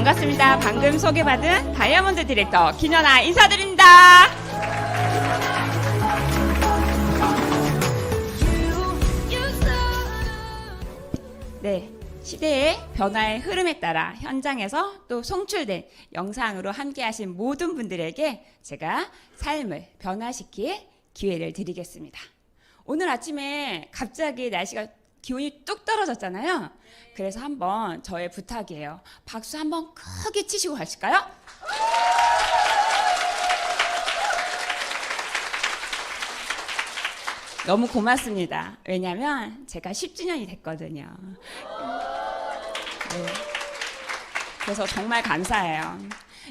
반갑습니다. 방금 소개받은 다이아몬드 디렉터 김연아 인사드립니다. 네, 시대의 변화의 흐름에 따라 현장에서 또 송출된 영상으로 함께 하신 모든 분들에게 제가 삶을 변화시킬 기회를 드리겠습니다. 오늘 아침에 갑자기 날씨가 기온이 뚝 떨어졌잖아요. 그래서 한번 저의 부탁이에요. 박수 한번 크게 치시고 가실까요? 너무 고맙습니다. 왜냐면 제가 10주년이 됐거든요. 네. 그래서 정말 감사해요.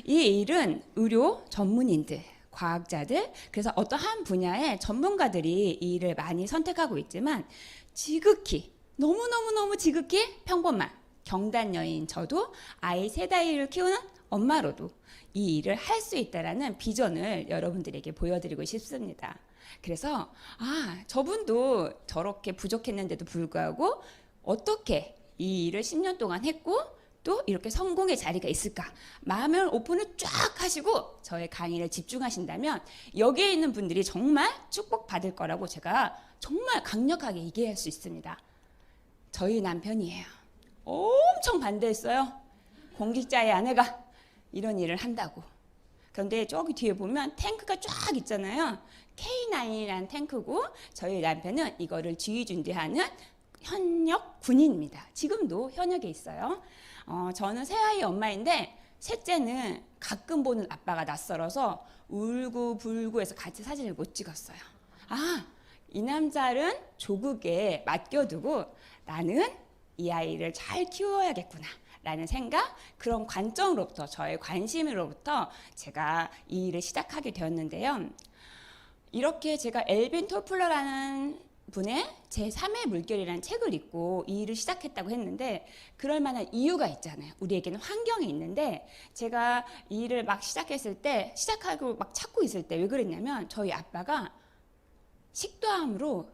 이 일은 의료 전문인들, 과학자들, 그래서 어떠한 분야의 전문가들이 이 일을 많이 선택하고 있지만 지극히 너무너무너무 지극히 평범한 경단 여인 저도 아이 세 아이를 키우는 엄마로도 이 일을 할 수 있다라는 비전을 여러분들에게 보여드리고 싶습니다. 그래서 저분도 저렇게 부족했는데도 불구하고 어떻게 이 일을 10년 동안 했고 또 이렇게 성공의 자리가 있을까? 마음을 오픈을 쫙 하시고 저의 강의를 집중하신다면 여기에 있는 분들이 정말 축복받을 거라고 제가 정말 강력하게 얘기할 수 있습니다. 저희 남편이에요. 엄청 반대했어요. 공직자의 아내가 이런 일을 한다고. 그런데 저기 뒤에 보면 탱크가 쫙 있잖아요. K9이라는 탱크고 저희 남편은 이거를 지휘준비하는 현역 군인입니다. 지금도 현역에 있어요. 저는 세 아이 엄마인데 셋째는 가끔 보는 아빠가 낯설어서 울고 불고 해서 같이 사진을 못 찍었어요. 이 남자는 조국에 맡겨두고 나는 이 아이를 잘 키워야겠구나 라는 생각, 그런 관점으로부터 저의 관심으로부터 제가 이 일을 시작하게 되었는데요. 이렇게 제가 엘빈 토플러라는 분의 제3의 물결이라는 책을 읽고 이 일을 시작했다고 했는데 그럴 만한 이유가 있잖아요. 우리에게는 환경이 있는데 제가 이 일을 막 시작했을 때 시작하고 막 찾고 있을 때 왜 그랬냐면 저희 아빠가 식도암으로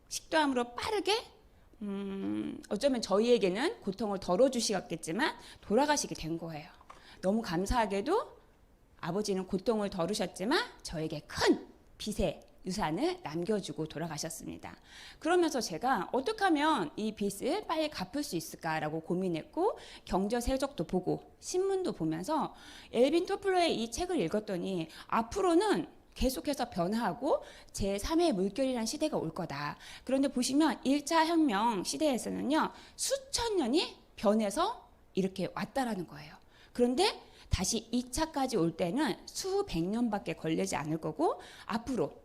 식도암으로 빠르게 어쩌면 저희에게는 고통을 덜어주시겠지만 돌아가시게 된 거예요. 너무 감사하게도 아버지는 고통을 덜으셨지만 저에게 큰 빚의 유산을 남겨주고 돌아가셨습니다. 그러면서 제가 어떻게 하면 이 빚을 빨리 갚을 수 있을까라고 고민했고 경제 세력도 보고 신문도 보면서 엘빈 토플러의 이 책을 읽었더니 앞으로는 계속해서 변화하고 제3의 물결이라는 시대가 올 거다. 그런데 보시면 1차 혁명 시대에서는요. 수천 년이 변해서 이렇게 왔다라는 거예요. 그런데 다시 2차까지 올 때는 수백 년밖에 걸리지 않을 거고 앞으로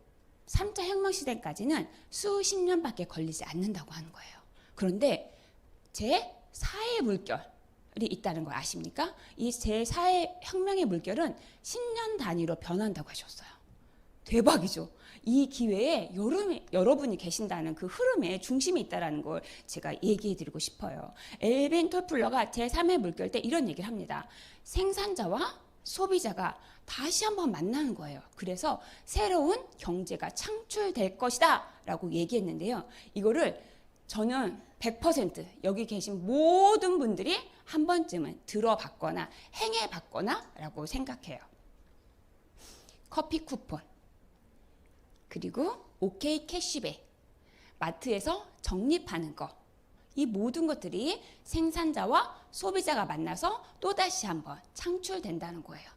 3차 혁명 시대까지는 수십 년밖에 걸리지 않는다고 하는 거예요. 그런데 제4의 물결이 있다는 걸 아십니까? 이 제4의 혁명의 물결은 10년 단위로 변한다고 하셨어요. 대박이죠. 이 기회에 여러분이 계신다는 그 흐름의 중심에 있다는 걸 제가 얘기해 드리고 싶어요. 엘빈 토플러가 제3의 물결 때 이런 얘기를 합니다. 생산자와 소비자가 다시 한번 만나는 거예요. 그래서 새로운 경제가 창출될 것이다 라고 얘기했는데요. 이거를 저는 100% 여기 계신 모든 분들이 한 번쯤은 들어봤거나 행해봤거나 라고 생각해요. 커피 쿠폰, 그리고 OK 캐시백, 마트에서 적립하는 거, 이 모든 것들이 생산자와 소비자가 만나서 또다시 한번 창출된다는 거예요.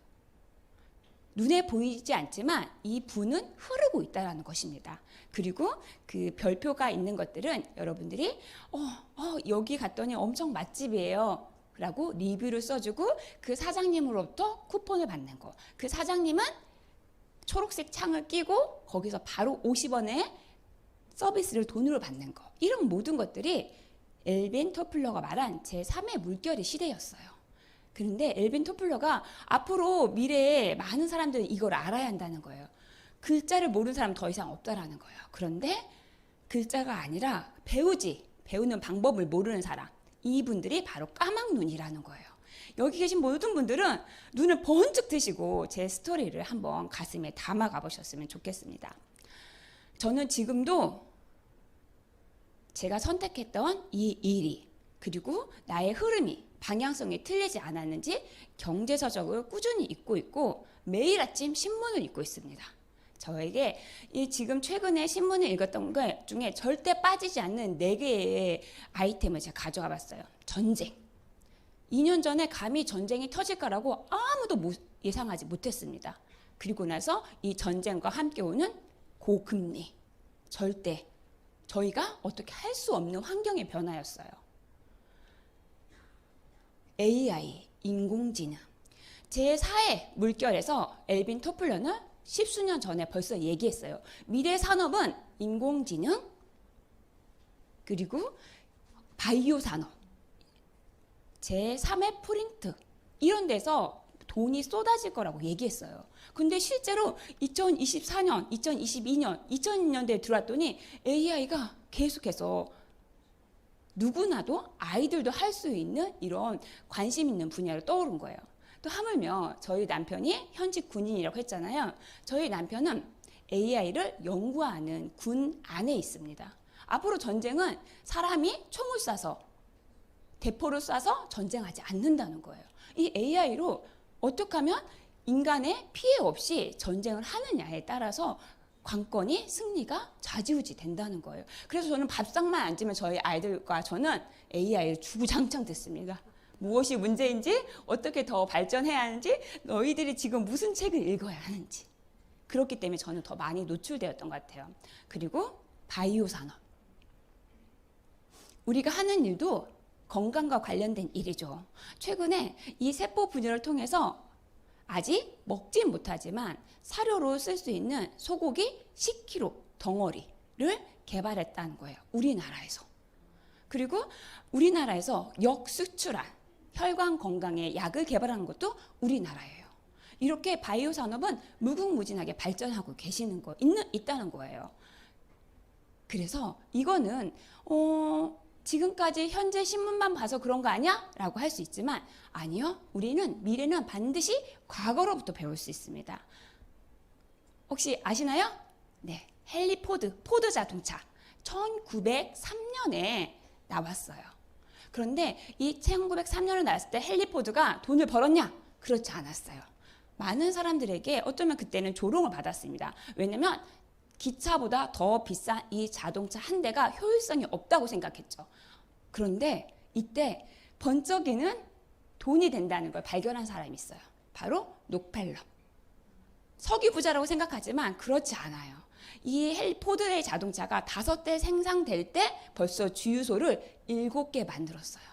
눈에 보이지 않지만 이 부는 흐르고 있다는 것입니다. 그리고 그 별표가 있는 것들은 여러분들이 여기 갔더니 엄청 맛집이에요 라고 리뷰를 써주고 그 사장님으로부터 쿠폰을 받는 거. 그 사장님은 초록색 창을 끼고 거기서 바로 50원의 서비스를 돈으로 받는 거. 이런 모든 것들이 엘빈 토플러가 말한 제3의 물결의 시대였어요. 그런데 엘빈 토플러가 앞으로 미래에 많은 사람들이 이걸 알아야 한다는 거예요. 글자를 모르는 사람 더 이상 없다라는 거예요. 그런데 글자가 아니라 배우는 방법을 모르는 사람, 이분들이 바로 까막눈이라는 거예요. 여기 계신 모든 분들은 눈을 번쩍 뜨시고 제 스토리를 한번 가슴에 담아 가보셨으면 좋겠습니다. 저는 지금도 제가 선택했던 이 일이 그리고 나의 흐름이 방향성이 틀리지 않았는지 경제서적을 꾸준히 읽고 있고 매일 아침 신문을 읽고 있습니다. 저에게 이 지금 최근에 신문을 읽었던 것 중에 절대 빠지지 않는 4개의 아이템을 제가 가져와 봤어요. 전쟁. 2년 전에 감히 전쟁이 터질 거라고 아무도 예상하지 못했습니다. 그리고 나서 이 전쟁과 함께 오는 고금리. 절대 저희가 어떻게 할 수 없는 환경의 변화였어요. AI, 인공지능. 제4의 물결에서 엘빈 토플러는 10수년 전에 벌써 얘기했어요. 미래 산업은 인공지능, 그리고 바이오 산업, 제3의 프린트 이런 데서 돈이 쏟아질 거라고 얘기했어요. 근데 실제로 2024년, 2022년, 2000년대에 들어왔더니 AI가 계속해서 누구나도 아이들도 할 수 있는 이런 관심 있는 분야로 떠오른 거예요. 또 하물며 저희 남편이 현직 군인이라고 했잖아요. 저희 남편은 AI를 연구하는 군 안에 있습니다. 앞으로 전쟁은 사람이 총을 쏴서 대포를 쏴서 전쟁하지 않는다는 거예요. 이 AI로 어떻게 하면 인간의 피해 없이 전쟁을 하느냐에 따라서 관건이 승리가 좌지우지 된다는 거예요. 그래서 저는 밥상만 앉으면 저희 아이들과 저는 AI를 주구장창 듣습니다. 무엇이 문제인지, 어떻게 더 발전해야 하는지, 너희들이 지금 무슨 책을 읽어야 하는지. 그렇기 때문에 저는 더 많이 노출되었던 것 같아요. 그리고 바이오 산업. 우리가 하는 일도 건강과 관련된 일이죠. 최근에 이 세포 분열을 통해서 아직 먹진 못하지만 사료로 쓸 수 있는 소고기 10kg 덩어리를 개발했다는 거예요. 우리나라에서. 그리고 우리나라에서 역수출한 혈관 건강에 약을 개발하는 것도 우리나라예요. 이렇게 바이오 산업은 무궁무진하게 발전하고 계시는 거 있다는 거예요. 그래서 이거는 지금까지 현재 신문만 봐서 그런 거 아니야? 라고 할 수 있지만 아니요. 우리는 미래는 반드시 과거로부터 배울 수 있습니다. 혹시 아시나요? 네. 헨리 포드 자동차 1903년에 나왔어요. 그런데 이 1903년에 나왔을 때 헨리 포드가 돈을 벌었냐? 그렇지 않았어요. 많은 사람들에게 어쩌면 그때는 조롱을 받았습니다. 왜냐면 기차보다 더 비싼 이 자동차 한 대가 효율성이 없다고 생각했죠. 그런데 이때 번쩍이는 돈이 된다는 걸 발견한 사람이 있어요. 바로 록펠러. 석유 부자라고 생각하지만 그렇지 않아요. 이 포드의 자동차가 5대 생산될 때 벌써 주유소를 7개 만들었어요.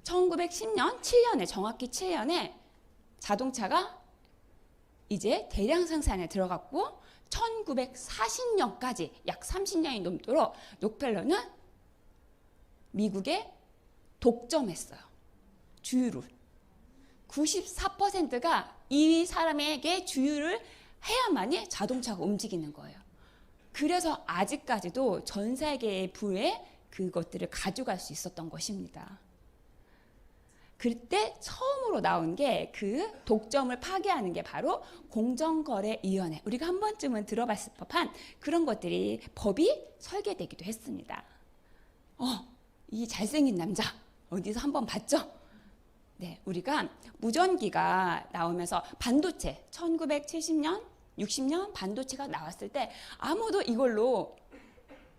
1910년, 7년에 정확히 7년에 자동차가 이제 대량 생산에 들어갔고 1940년까지 약 30년이 넘도록 록펠러는 미국에 독점했어요. 주유를. 94%가 이 사람에게 주유를 해야만이 자동차가 움직이는 거예요. 그래서 아직까지도 전 세계의 부에 그것들을 가져갈 수 있었던 것입니다. 그때 처음으로 나온 게 그 독점을 파괴하는 게 바로 공정거래위원회. 우리가 한 번쯤은 들어봤을 법한 그런 것들이 법이 설계되기도 했습니다. 이 잘생긴 남자 어디서 한번 봤죠? 네, 우리가 무전기가 나오면서 반도체 1970년, 60년 반도체가 나왔을 때 아무도 이걸로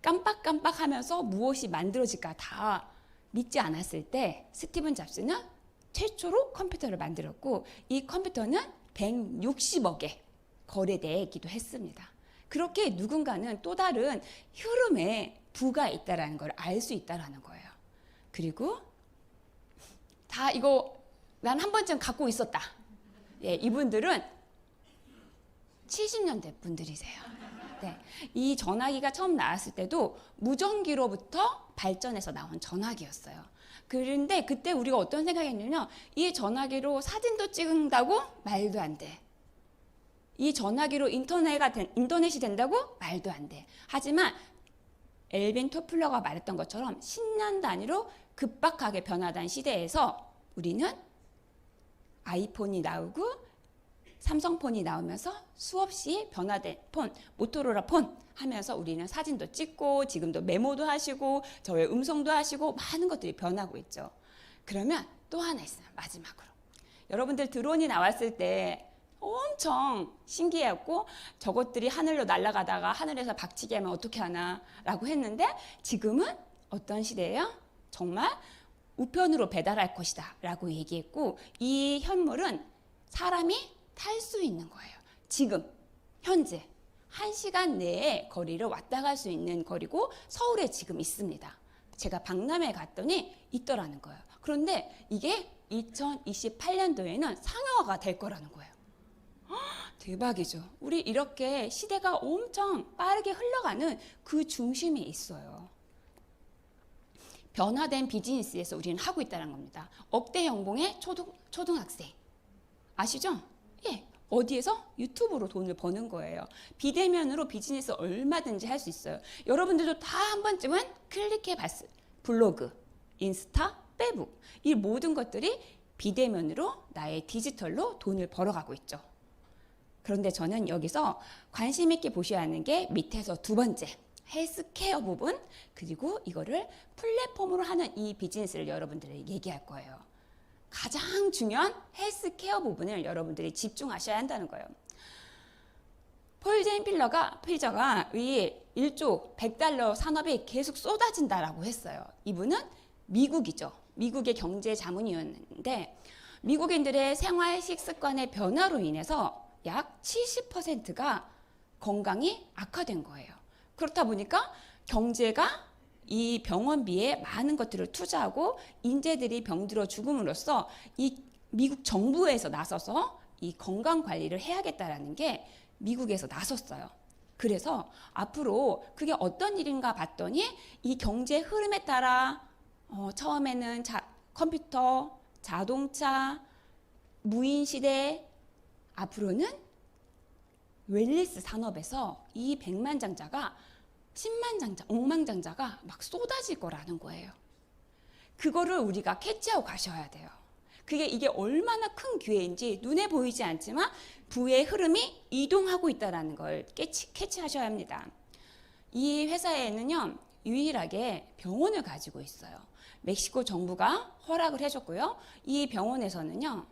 깜빡깜빡하면서 무엇이 만들어질까 다 믿지 않았을 때 스티븐 잡스는 최초로 컴퓨터를 만들었고 이 컴퓨터는 160억에 거래되기도 했습니다. 그렇게 누군가는 또 다른 흐름에 부가 있다는 걸 알 수 있다는 거예요. 그리고 다 이거 난 한 번쯤 갖고 있었다. 예, 이분들은 70년대 분들이세요. 네, 이 전화기가 처음 나왔을 때도 무전기로부터 발전해서 나온 전화기였어요. 그런데 그때 우리가 어떤 생각했냐면 이 전화기로 사진도 찍는다고? 말도 안 돼. 이 전화기로 인터넷이 된다고? 말도 안 돼. 하지만 엘빈 토플러가 말했던 것처럼 10년 단위로 급박하게 변화된 시대에서 우리는 아이폰이 나오고 삼성폰이 나오면서 수없이 변화된 폰, 모토로라 폰 하면서 우리는 사진도 찍고 지금도 메모도 하시고 저의 음성도 하시고 많은 것들이 변하고 있죠. 그러면 또 하나 있어요. 마지막으로. 여러분들 드론이 나왔을 때 엄청 신기했고 저것들이 하늘로 날아가다가 하늘에서 박치기 하면 어떻게 하나 라고 했는데 지금은 어떤 시대예요? 정말 우편으로 배달할 것이다 라고 얘기했고 이 현물은 사람이 탈 수 있는 거예요. 지금 현재 1시간 내에 거리를 왔다 갈 수 있는 거리고 서울에 지금 있습니다. 제가 박람회에 갔더니 있더라는 거예요. 그런데 이게 2028년도에는 상용화가 될 거라는 거예요. 대박이죠. 우리 이렇게 시대가 엄청 빠르게 흘러가는 그 중심에 있어요. 변화된 비즈니스에서 우리는 하고 있다는 겁니다. 억대 연봉의 초등학생. 아시죠? 예. 어디에서? 유튜브로 돈을 버는 거예요. 비대면으로 비즈니스 얼마든지 할 수 있어요. 여러분들도 다 한 번쯤은 클릭해 봤어요. 블로그, 인스타, 페북. 이 모든 것들이 비대면으로 나의 디지털로 돈을 벌어가고 있죠. 그런데 저는 여기서 관심 있게 보셔야 하는 게 밑에서 두 번째. 헬스케어 부분 그리고 이거를 플랫폼으로 하는 이 비즈니스를 여러분들에게 얘기할 거예요. 가장 중요한 헬스케어 부분을 여러분들이 집중하셔야 한다는 거예요. 폴 제인 피저가 이 1조 $100 산업이 계속 쏟아진다라고 했어요. 이분은 미국이죠. 미국의 경제 자문위원인데 미국인들의 생활 식습관의 변화로 인해서 약 70%가 건강이 악화된 거예요. 그렇다 보니까 경제가 이 병원비에 많은 것들을 투자하고 인재들이 병들어 죽음으로써 이 미국 정부에서 나서서 이 건강 관리를 해야겠다라는 게 미국에서 나섰어요. 그래서 앞으로 그게 어떤 일인가 봤더니 이 경제 흐름에 따라 처음에는 컴퓨터, 자동차, 무인 시대, 앞으로는 웰니스 산업에서 이 백만장자가 10만장자, 억만장자가 막 쏟아질 거라는 거예요. 그거를 우리가 캐치하고 가셔야 돼요. 이게 얼마나 큰 기회인지 눈에 보이지 않지만 부의 흐름이 이동하고 있다는 걸 캐치하셔야 합니다. 이 회사에는요, 유일하게 병원을 가지고 있어요. 멕시코 정부가 허락을 해줬고요. 이 병원에서는요,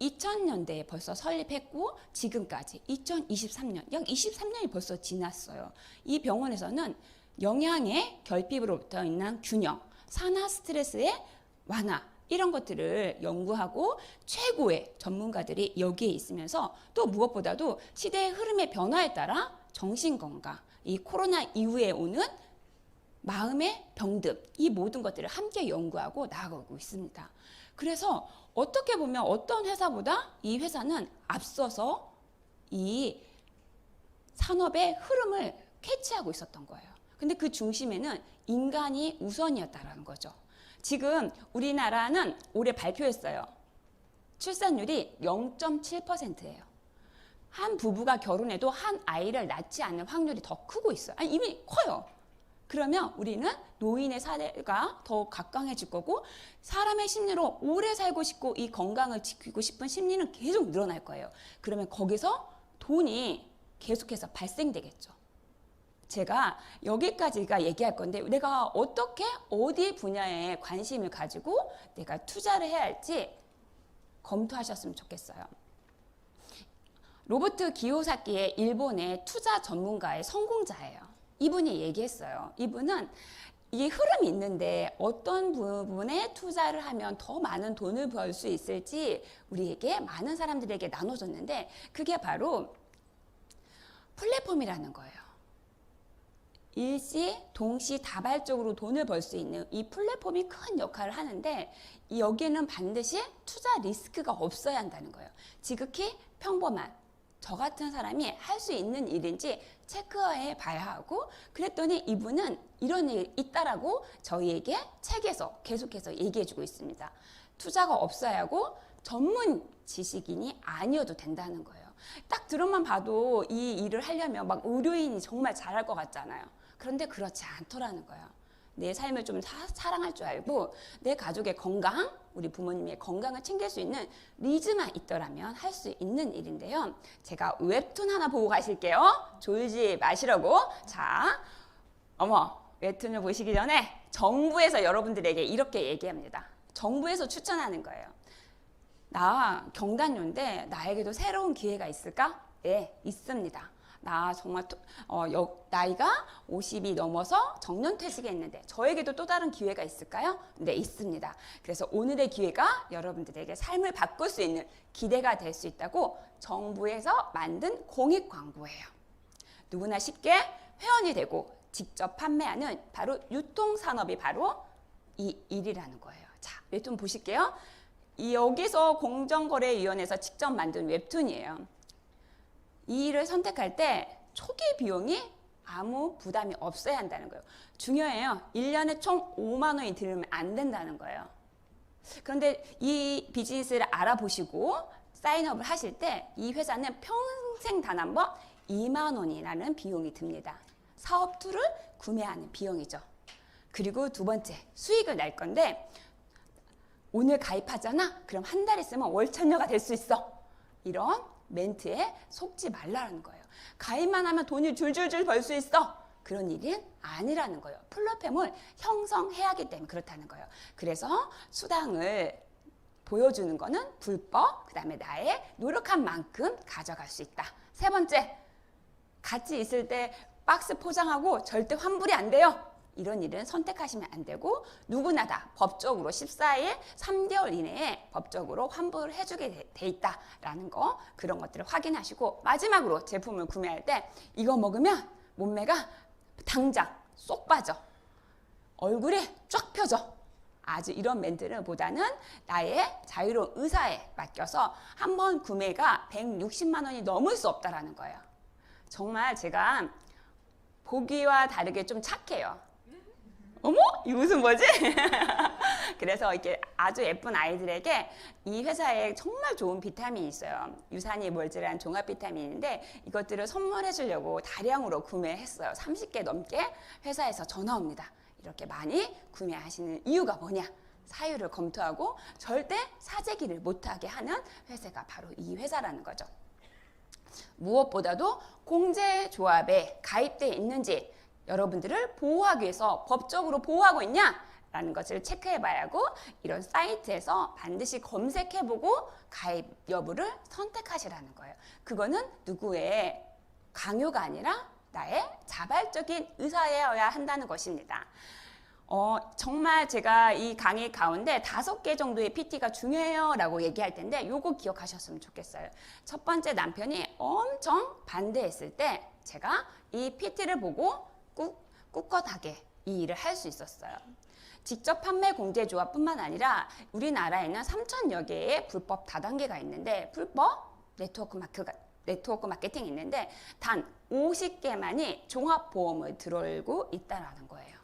2000년대에 벌써 설립했고 지금까지 2023년, 약 23년이 벌써 지났어요. 이 병원에서는 영양의 결핍으로부터 인한 균형, 산화 스트레스의 완화 이런 것들을 연구하고 최고의 전문가들이 여기에 있으면서 또 무엇보다도 시대의 흐름의 변화에 따라 정신건강, 이 코로나 이후에 오는 마음의 병듦, 이 모든 것들을 함께 연구하고 나아가고 있습니다. 그래서 어떻게 보면 어떤 회사보다 이 회사는 앞서서 이 산업의 흐름을 캐치하고 있었던 거예요. 근데 그 중심에는 인간이 우선이었다는 거죠. 지금 우리나라는 올해 발표했어요. 출산율이 0.7%예요. 한 부부가 결혼해도 한 아이를 낳지 않을 확률이 더 크고 있어요. 아니, 이미 커요. 그러면 우리는 노인의 사례가 더 각광해질 거고 사람의 심리로 오래 살고 싶고 이 건강을 지키고 싶은 심리는 계속 늘어날 거예요. 그러면 거기서 돈이 계속해서 발생되겠죠. 제가 여기까지가 얘기할 건데 내가 어떻게 어디 분야에 관심을 가지고 내가 투자를 해야 할지 검토하셨으면 좋겠어요. 로버트 기요사키의 일본의 투자 전문가의 성공자예요. 이분이 얘기했어요. 이분은 이 흐름이 있는데 어떤 부분에 투자를 하면 더 많은 돈을 벌 수 있을지 우리에게 많은 사람들에게 나눠줬는데 그게 바로 플랫폼이라는 거예요. 일시, 동시, 다발적으로 돈을 벌 수 있는 이 플랫폼이 큰 역할을 하는데 여기에는 반드시 투자 리스크가 없어야 한다는 거예요. 지극히 평범한 저 같은 사람이 할 수 있는 일인지 체크해 봐야 하고 그랬더니 이분은 이런 일이 있다라고 저희에게 책에서 계속해서 얘기해 주고 있습니다. 투자가 없어야 하고 전문 지식인이 아니어도 된다는 거예요. 딱 들어만 봐도 이 일을 하려면 막 의료인이 정말 잘할 것 같잖아요. 그런데 그렇지 않더라는 거예요. 내 삶을 좀 사랑할 줄 알고 내 가족의 건강, 우리 부모님의 건강을 챙길 수 있는 리즈만 있더라면 할 수 있는 일인데요. 제가 웹툰 하나 보고 가실게요. 졸지 마시라고. 자, 웹툰을 보시기 전에 정부에서 여러분들에게 이렇게 얘기합니다. 정부에서 추천하는 거예요. 나 경단녀인데 나에게도 새로운 기회가 있을까? 네, 있습니다. 나 정말 나이가 50이 넘어서 정년퇴직했는데 저에게도 또 다른 기회가 있을까요? 네, 있습니다. 그래서 오늘의 기회가 여러분들에게 삶을 바꿀 수 있는 기대가 될 수 있다고 정부에서 만든 공익 광고예요. 누구나 쉽게 회원이 되고 직접 판매하는 바로 유통산업이 바로 이 일이라는 거예요. 자, 웹툰 보실게요. 여기서 공정거래위원회에서 직접 만든 웹툰이에요. 이 일을 선택할 때 초기 비용이 아무 부담이 없어야 한다는 거예요. 중요해요. 1년에 총 5만 원이 들으면 안 된다는 거예요. 그런데 이 비즈니스를 알아보시고 사인업을 하실 때 이 회사는 평생 단 한 번 2만 원이라는 비용이 듭니다. 사업 툴을 구매하는 비용이죠. 그리고 두 번째, 수익을 낼 건데 오늘 가입하잖아? 그럼 한 달 있으면 월천녀가 될 수 있어. 이런 멘트에 속지 말라는 거예요. 가입만 하면 돈이 줄줄줄 벌 수 있어. 그런 일은 아니라는 거예요. 플랫폼을 형성해야 하기 때문에 그렇다는 거예요. 그래서 수당을 보여주는 거는 불법, 그 다음에 나의 노력한 만큼 가져갈 수 있다. 세 번째, 같이 있을 때 박스 포장하고 절대 환불이 안 돼요. 이런 일은 선택하시면 안 되고 누구나 다 법적으로 14일 3개월 이내에 법적으로 환불을 해주게 돼 있다라는 거, 그런 것들을 확인하시고 마지막으로 제품을 구매할 때 이거 먹으면 몸매가 당장 쏙 빠져, 얼굴이 쫙 펴져. 아주 이런 멘트를 보다는 나의 자유로운 의사에 맡겨서 한번 구매가 160만 원이 넘을 수 없다라는 거예요. 정말 제가 보기와 다르게 좀 착해요. 어머? 이 웃음 뭐지? 그래서 이렇게 아주 예쁜 아이들에게 이 회사에 정말 좋은 비타민이 있어요. 유산이 몰질한 종합 비타민인데 이것들을 선물해 주려고 다량으로 구매했어요. 30개 넘게 회사에서 전화 옵니다. 이렇게 많이 구매하시는 이유가 뭐냐? 사유를 검토하고 절대 사재기를 못하게 하는 회사가 바로 이 회사라는 거죠. 무엇보다도 공제조합에 가입되어 있는지 여러분들을 보호하기 위해서 법적으로 보호하고 있냐? 라는 것을 체크해 봐야 하고 이런 사이트에서 반드시 검색해보고 가입 여부를 선택하시라는 거예요. 그거는 누구의 강요가 아니라 나의 자발적인 의사여야 한다는 것입니다. 정말 제가 이 강의 가운데 5개 정도의 PT가 중요해요 라고 얘기할 텐데 요거 기억하셨으면 좋겠어요. 첫 번째, 남편이 엄청 반대했을 때 제가 이 PT를 보고 꿋꿋하게 이 일을 할 수 있었어요. 직접 판매 공제조합뿐만 아니라 우리나라에는 3,000여 개의 불법 다단계가 있는데 불법 네트워크 마케팅이 있는데 단 50개만이 종합보험을 들어올고 있다는 거예요.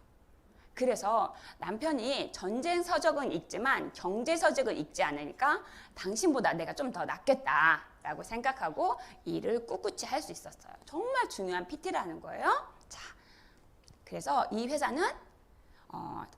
그래서 남편이 전쟁 서적은 읽지만 경제 서적을 읽지 않으니까 당신보다 내가 좀 더 낫겠다라고 생각하고 이 일을 꿋꿋이 할 수 있었어요. 정말 중요한 PT라는 거예요. 자, 그래서 이 회사는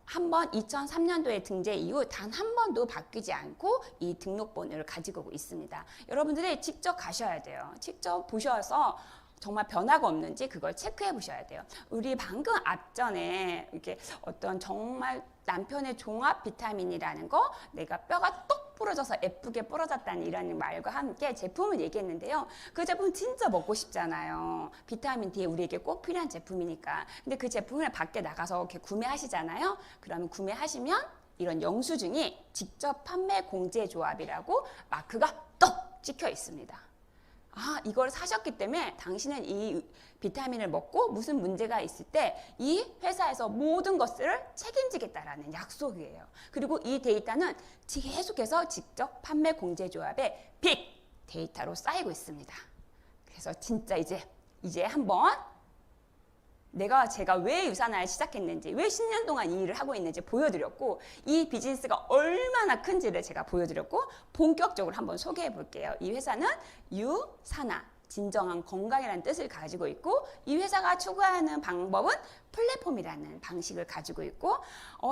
한 번 2003년도에 등재 이후 단 한 번도 바뀌지 않고 이 등록번호를 가지고 있습니다. 여러분들이 직접 가셔야 돼요. 직접 보셔서 정말 변화가 없는지 그걸 체크해 보셔야 돼요. 우리 방금 앞전에 이렇게 어떤 정말 남편의 종합 비타민이라는 거, 내가 뼈가 똑 부러져서 예쁘게 부러졌다는 이런 말과 함께 제품을 얘기했는데요. 그 제품 진짜 먹고 싶잖아요. 비타민 D 우리에게 꼭 필요한 제품이니까. 근데 그 제품을 밖에 나가서 이렇게 구매하시잖아요. 그러면 구매하시면 이런 영수증이 직접 판매 공제조합이라고 마크가 똑 찍혀 있습니다. 아, 이걸 사셨기 때문에 당신은 이 비타민을 먹고 무슨 문제가 있을 때 이 회사에서 모든 것을 책임지겠다라는 약속이에요. 그리고 이 데이터는 계속해서 직접 판매 공제조합의 빅 데이터로 쌓이고 있습니다. 그래서 진짜 이제 한번 제가 왜 유산화를 시작했는지, 왜 10년 동안 이 일을 하고 있는지 보여드렸고, 이 비즈니스가 얼마나 큰지를 제가 보여드렸고, 본격적으로 한번 소개해 볼게요. 이 회사는 유산화, 진정한 건강이라는 뜻을 가지고 있고, 이 회사가 추구하는 방법은 플랫폼이라는 방식을 가지고 있고,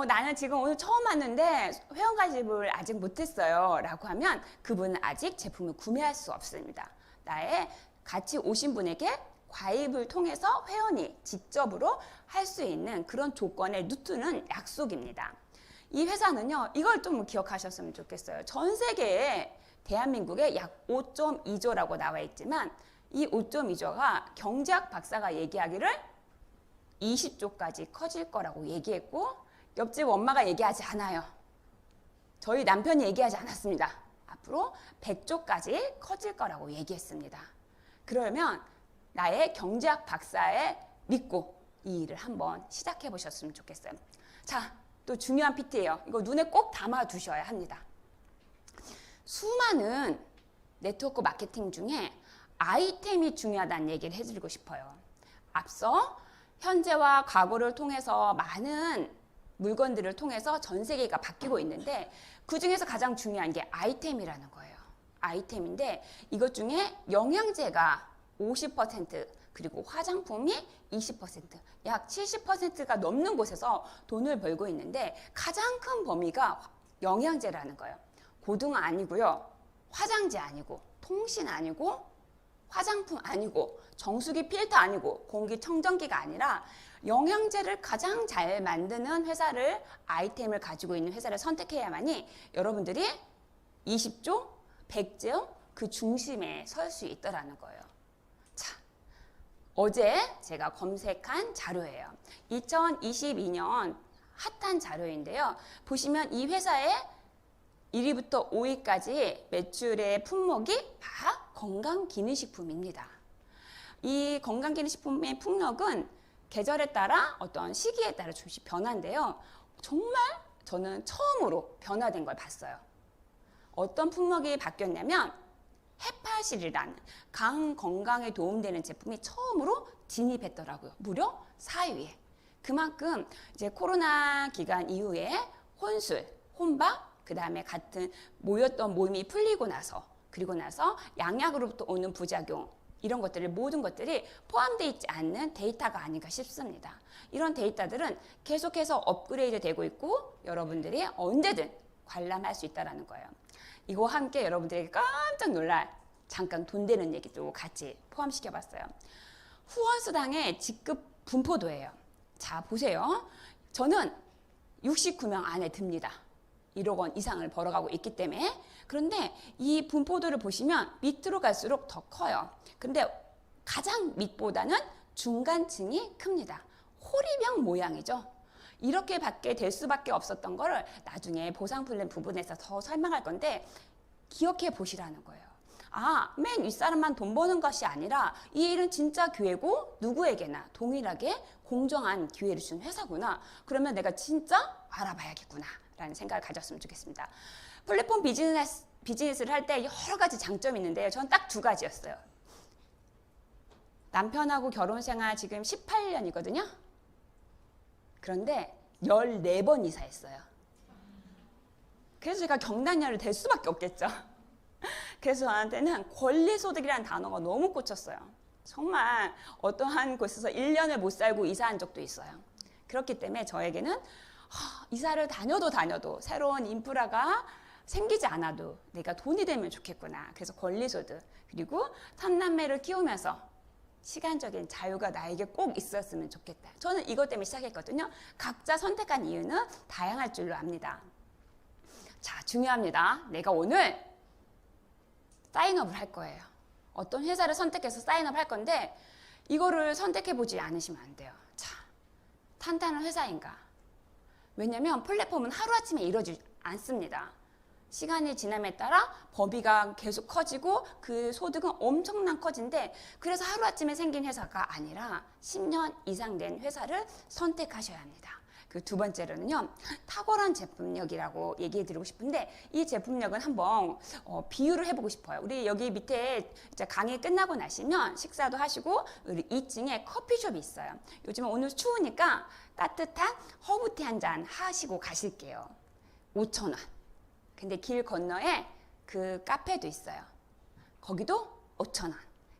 나는 지금 오늘 처음 왔는데 회원 가입을 아직 못했어요 라고 하면 그분은 아직 제품을 구매할 수 없습니다. 나의 같이 오신 분에게 가입을 통해서 회원이 직접으로 할 수 있는 그런 조건에 누트는 약속입니다. 이 회사는요, 이걸 좀 기억하셨으면 좋겠어요. 전 세계에 대한민국에 약 5.2조라고 나와 있지만 이 5.2조가 경제학 박사가 얘기하기를 20조까지 커질 거라고 얘기했고, 옆집 엄마가 얘기하지 않아요. 저희 남편이 얘기하지 않았습니다. 앞으로 100조까지 커질 거라고 얘기했습니다. 그러면 나의 경제학 박사에 믿고 이 일을 한번 시작해 보셨으면 좋겠어요. 자, 또 중요한 PT예요. 이거 눈에 꼭 담아 두셔야 합니다. 수많은 네트워크 마케팅 중에 아이템이 중요하다는 얘기를 해드리고 싶어요. 앞서 현재와 과거를 통해서 많은 물건들을 통해서 전 세계가 바뀌고 있는데 그 중에서 가장 중요한 게 아이템이라는 거예요. 아이템인데 이것 중에 영양제가 50% 그리고 화장품이 20%, 약 70%가 넘는 곳에서 돈을 벌고 있는데 가장 큰 범위가 영양제라는 거예요. 고등어 아니고요. 화장지 아니고 통신 아니고 화장품 아니고 정수기 필터 아니고 공기청정기가 아니라 영양제를 가장 잘 만드는 회사를 아이템을 가지고 있는 회사를 선택해야만이 여러분들이 20조, 100조 그 중심에 설 수 있더라는 거예요. 자, 어제 제가 검색한 자료예요. 2022년 핫한 자료인데요. 보시면 이 회사의 1위부터 5위까지 매출의 품목이 다 건강기능식품입니다. 이 건강기능식품의 품목은 계절에 따라 어떤 시기에 따라 조금씩 변화인데요. 정말 저는 처음으로 변화된 걸 봤어요. 어떤 품목이 바뀌었냐면 헤파실이라는 간 건강에 도움되는 제품이 처음으로 진입했더라고요. 무려 4위에. 그만큼 이제 코로나 기간 이후에 혼술, 혼밥, 그 다음에 같은 모였던 몸이 풀리고 나서 그리고 나서 양약으로부터 오는 부작용 이런 것들을 모든 것들이 포함되어 있지 않는 데이터가 아닌가 싶습니다. 이런 데이터들은 계속해서 업그레이드 되고 있고 여러분들이 언제든 관람할 수 있다는 거예요. 이거와 함께 여러분들에게 깜짝 놀랄 잠깐 돈 되는 얘기도 같이 포함시켜 봤어요. 후원수당의 지급 분포도예요. 자, 보세요. 저는 69명 안에 듭니다. 1억 원 이상을 벌어가고 있기 때문에. 그런데 이 분포도를 보시면 밑으로 갈수록 더 커요. 근데 가장 밑보다는 중간층이 큽니다. 호리병 모양이죠. 이렇게 받게 될 수밖에 없었던 거를 나중에 보상 플랜 부분에서 더 설명할 건데 기억해 보시라는 거예요. 아, 맨 윗사람만 돈 버는 것이 아니라 이 일은 진짜 기회고 누구에게나 동일하게 공정한 기회를 준 회사구나. 그러면 내가 진짜 알아봐야겠구나 라는 생각을 가졌으면 좋겠습니다. 플랫폼 비즈니스를 할 때 여러 가지 장점이 있는데요. 저는 딱 두 가지였어요. 남편하고 결혼 생활 지금 18년이거든요. 그런데 14번 이사했어요. 그래서 제가 경단녀를 될 수밖에 없겠죠. 그래서 저한테는 권리소득이라는 단어가 너무 꽂혔어요. 정말 어떠한 곳에서 1년을 못 살고 이사한 적도 있어요. 그렇기 때문에 저에게는 이사를 다녀도 새로운 인프라가 생기지 않아도 내가 돈이 되면 좋겠구나. 그래서 권리소득 그리고 3남매를 키우면서 시간적인 자유가 나에게 꼭 있었으면 좋겠다. 저는 이것 때문에 시작했거든요. 각자 선택한 이유는 다양할 줄로 압니다. 자, 중요합니다. 내가 오늘 사인업을 할 거예요. 어떤 회사를 선택해서 사인업을 할 건데 이거를 선택해보지 않으시면 안 돼요. 자, 탄탄한 회사인가? 왜냐면 플랫폼은 하루아침에 이루어지지 않습니다. 시간이 지남에 따라 범위가 계속 커지고 그 소득은 엄청난 커진데 그래서 하루아침에 생긴 회사가 아니라 10년 이상 된 회사를 선택하셔야 합니다. 그 두 번째로는요, 탁월한 제품력이라고 얘기해 드리고 싶은데 이 제품력은 한번 비유를 해보고 싶어요. 우리 여기 밑에 이제 강의 끝나고 나시면 식사도 하시고 우리 2층에 커피숍이 있어요. 요즘은 오늘 추우니까 따뜻한 허브티 한 잔 하시고 가실게요. 5,000원. 근데 길 건너에 그 카페도 있어요. 거기도 5,000원.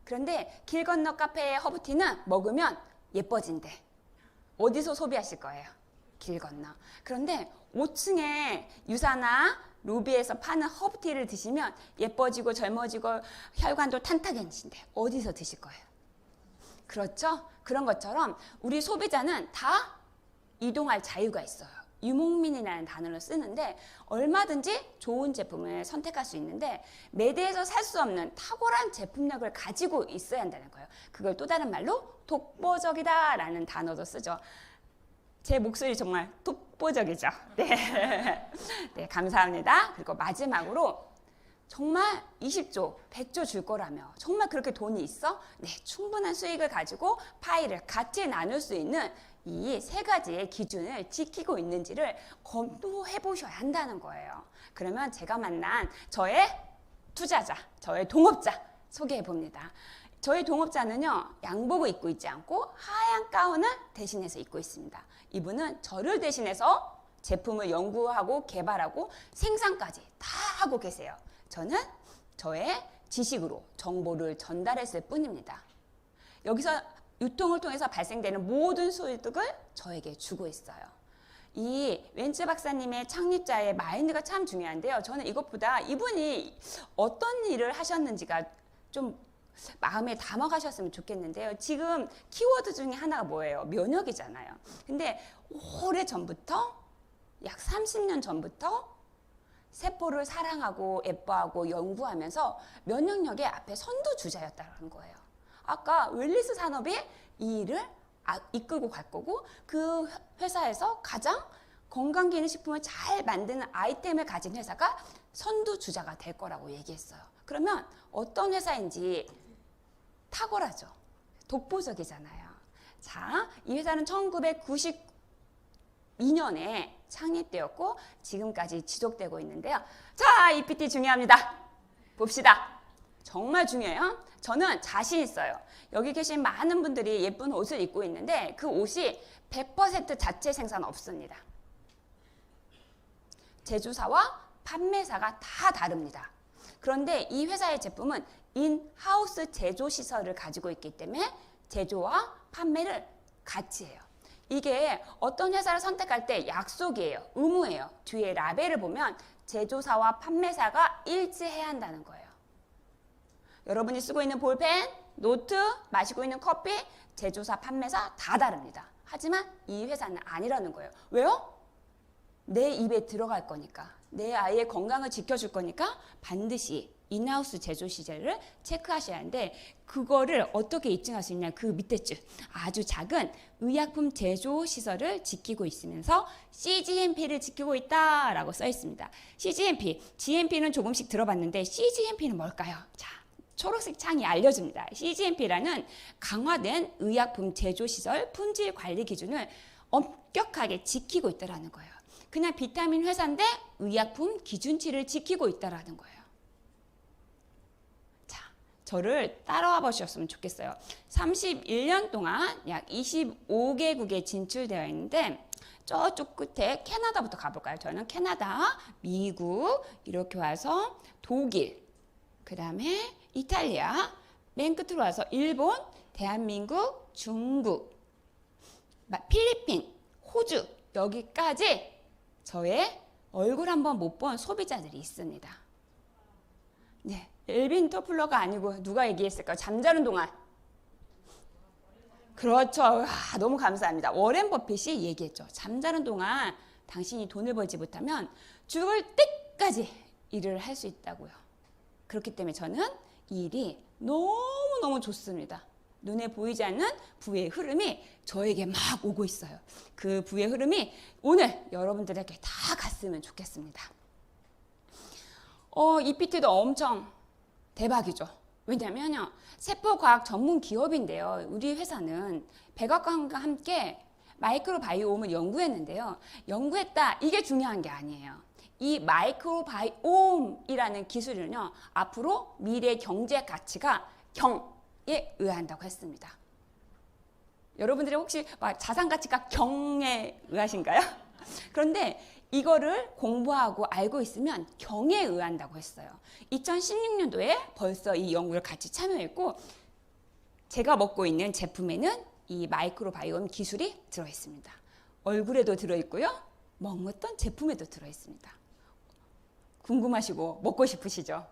그런데 길 건너 카페의 허브티는 먹으면 예뻐진대. 어디서 소비하실 거예요? 길 건너. 그런데 5층에 유사나 루비에서 파는 허브티를 드시면 예뻐지고 젊어지고 혈관도 탄탄해진대. 어디서 드실 거예요? 그렇죠? 그런 것처럼 우리 소비자는 다 이동할 자유가 있어요. 유목민이라는 단어를 쓰는데 얼마든지 좋은 제품을 선택할 수 있는데 매대에서 살 수 없는 탁월한 제품력을 가지고 있어야 한다는 거예요. 그걸 또 다른 말로 독보적이다라는 단어도 쓰죠. 제 목소리 정말 독보적이죠. 네. 네, 감사합니다. 그리고 마지막으로 정말 20조, 100조 줄 거라며 정말 그렇게 돈이 있어? 네, 충분한 수익을 가지고 파이를 같이 나눌 수 있는 이 세 가지의 기준을 지키고 있는지를 검토해 보셔야 한다는 거예요. 그러면 제가 만난 저의 투자자, 저의 동업자 소개해 봅니다. 저희 동업자는요, 양복을 입고 있지 않고 하얀 가운을 대신해서 입고 있습니다. 이분은 저를 대신해서 제품을 연구하고 개발하고 생산까지 다 하고 계세요. 저는 저의 지식으로 정보를 전달했을 뿐입니다. 여기서 유통을 통해서 발생되는 모든 소득을 저에게 주고 있어요. 이 웬츠 박사님의 창립자의 마인드가 참 중요한데요. 저는 이것보다 이분이 어떤 일을 하셨는지가 좀 마음에 담아가셨으면 좋겠는데요. 지금 키워드 중에 하나가 뭐예요? 면역이잖아요. 근데 오래전부터 약 30년 전부터 세포를 사랑하고 예뻐하고 연구하면서 면역력의 앞에 선두주자였다는 거예요. 아까 웰리스 산업이 이 일을 이끌고 갈 거고 그 회사에서 가장 건강기능식품을 잘 만드는 아이템을 가진 회사가 선두주자가 될 거라고 얘기했어요. 그러면 어떤 회사인지 탁월하죠. 독보적이잖아요. 자, 이 회사는 1992년에 창립되었고 지금까지 지속되고 있는데요. 자, EPT 중요합니다. 봅시다. 정말 중요해요. 저는 자신 있어요. 여기 계신 많은 분들이 예쁜 옷을 입고 있는데 그 옷이 100% 자체 생산 없습니다. 제조사와 판매사가 다 다릅니다. 그런데 이 회사의 제품은 인하우스 제조 시설을 가지고 있기 때문에 제조와 판매를 같이 해요. 이게 어떤 회사를 선택할 때 약속이에요. 의무예요. 뒤에 라벨을 보면 제조사와 판매사가 일치해야 한다는 거예요. 여러분이 쓰고 있는 볼펜, 노트, 마시고 있는 커피, 제조사, 판매사 다 다릅니다. 하지만 이 회사는 아니라는 거예요. 왜요? 내 입에 들어갈 거니까. 내 아이의 건강을 지켜줄 거니까 반드시 인하우스 제조 시설을 체크하셔야 하는데 그거를 어떻게 입증할 수 있냐 그 밑에 줄 아주 작은 의약품 제조 시설을 지키고 있으면서 CGMP를 지키고 있다라고 써 있습니다. CGMP, GMP는 조금씩 들어봤는데 CGMP는 뭘까요? 자, 초록색 창이 알려줍니다. CGMP라는 강화된 의약품 제조 시설 품질 관리 기준을 엄격하게 지키고 있다라는 거예요. 그냥 비타민 회사인데 의약품 기준치를 지키고 있다라는 거예요. 자, 저를 따라와 보셨으면 좋겠어요. 31년 동안 약 25개국에 진출되어 있는데 저쪽 끝에 캐나다부터 가볼까요? 저는 캐나다, 미국 이렇게 와서 독일, 그 다음에 이탈리아, 맨 끝으로 와서 일본, 대한민국, 중국, 필리핀, 호주 여기까지 저의 얼굴 한번 못 본 소비자들이 있습니다. 네, 엘빈 토플러가 아니고 누가 얘기했을까요? 잠자는 동안. 그렇죠. 아, 너무 감사합니다. 워렌 버핏이 얘기했죠. 잠자는 동안 당신이 돈을 벌지 못하면 죽을 때까지 일을 할 수 있다고요. 그렇기 때문에 저는 이 일이 너무너무 좋습니다. 눈에 보이지 않는 부의 흐름이 저에게 막 오고 있어요. 그 부의 흐름이 오늘 여러분들에게 다 갔으면 좋겠습니다. EPT도 엄청 대박이죠. 왜냐면요. 세포과학 전문 기업인데요. 우리 회사는 백악관과 함께 마이크로바이옴을 연구했는데요. 연구했다. 이게 중요한 게 아니에요. 이 마이크로바이옴이라는 기술은요. 앞으로 미래 경제 가치가 경에 의한다고 했습니다. 여러분들이 혹시 자산 가치가 경에 의하신가요? 그런데 이거를 공부하고 알고 있으면 경에 의한다고 했어요. 2016년도에 벌써 이 연구를 같이 참여했고 제가 먹고 있는 제품에는 이 마이크로바이옴 기술이 들어있습니다. 얼굴에도 들어있고요. 먹었던 제품에도 들어있습니다. 궁금하시고 먹고 싶으시죠?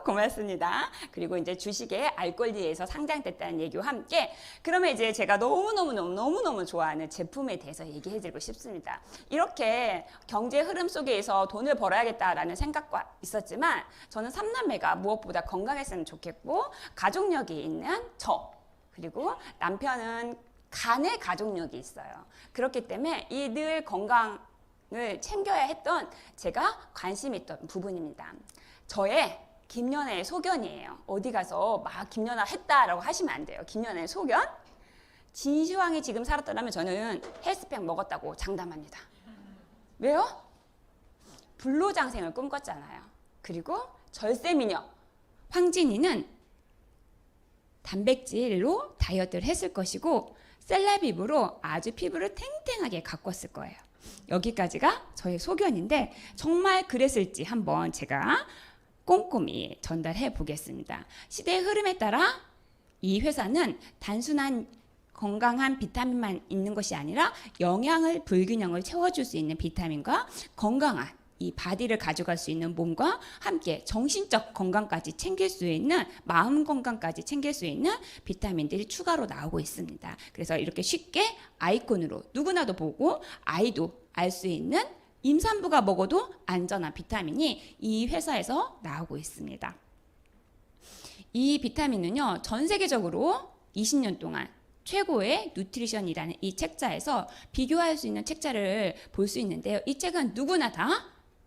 고맙습니다. 그리고 이제 주식의 알권리에서 상장됐다는 얘기와 함께 그러면 이제 제가 너무너무 좋아하는 제품에 대해서 얘기해드리고 싶습니다. 이렇게 경제 흐름 속에서 돈을 벌어야겠다라는 생각과 있었지만 저는 3남매가 무엇보다 건강했으면 좋겠고 가족력이 있는 저 그리고 남편은 간의 가족력이 있어요. 그렇기 때문에 이 늘 건강 을 챙겨야 했던 제가 관심 있던 부분입니다. 저의 김연아의 소견이에요. 어디 가서 막 김연아 했다라고 하시면 안 돼요. 김연아의 소견. 진시황이 지금 살았더라면 저는 헬스팩 먹었다고 장담합니다. 왜요? 불로장생을 꿈꿨잖아요. 그리고 절세미녀 황진이는 단백질로 다이어트를 했을 것이고 셀라비브로 아주 피부를 탱탱하게 가꿨을 거예요. 여기까지가 저의 소견인데 정말 그랬을지 한번 제가 꼼꼼히 전달해 보겠습니다. 시대의 흐름에 따라 이 회사는 단순한 건강한 비타민만 있는 것이 아니라 영양을 불균형을 채워줄 수 있는 비타민과 건강한 이 바디를 가져갈 수 있는 몸과 함께 정신적 건강까지 챙길 수 있는 마음 건강까지 챙길 수 있는 비타민들이 추가로 나오고 있습니다. 그래서 이렇게 쉽게 아이콘으로 누구나도 보고 아이도 알 수 있는 임산부가 먹어도 안전한 비타민이 이 회사에서 나오고 있습니다. 이 비타민은요, 전 세계적으로 20년 동안 최고의 뉴트리션이라는 이 책자에서 비교할 수 있는 책자를 볼 수 있는데요. 이 책은 누구나 다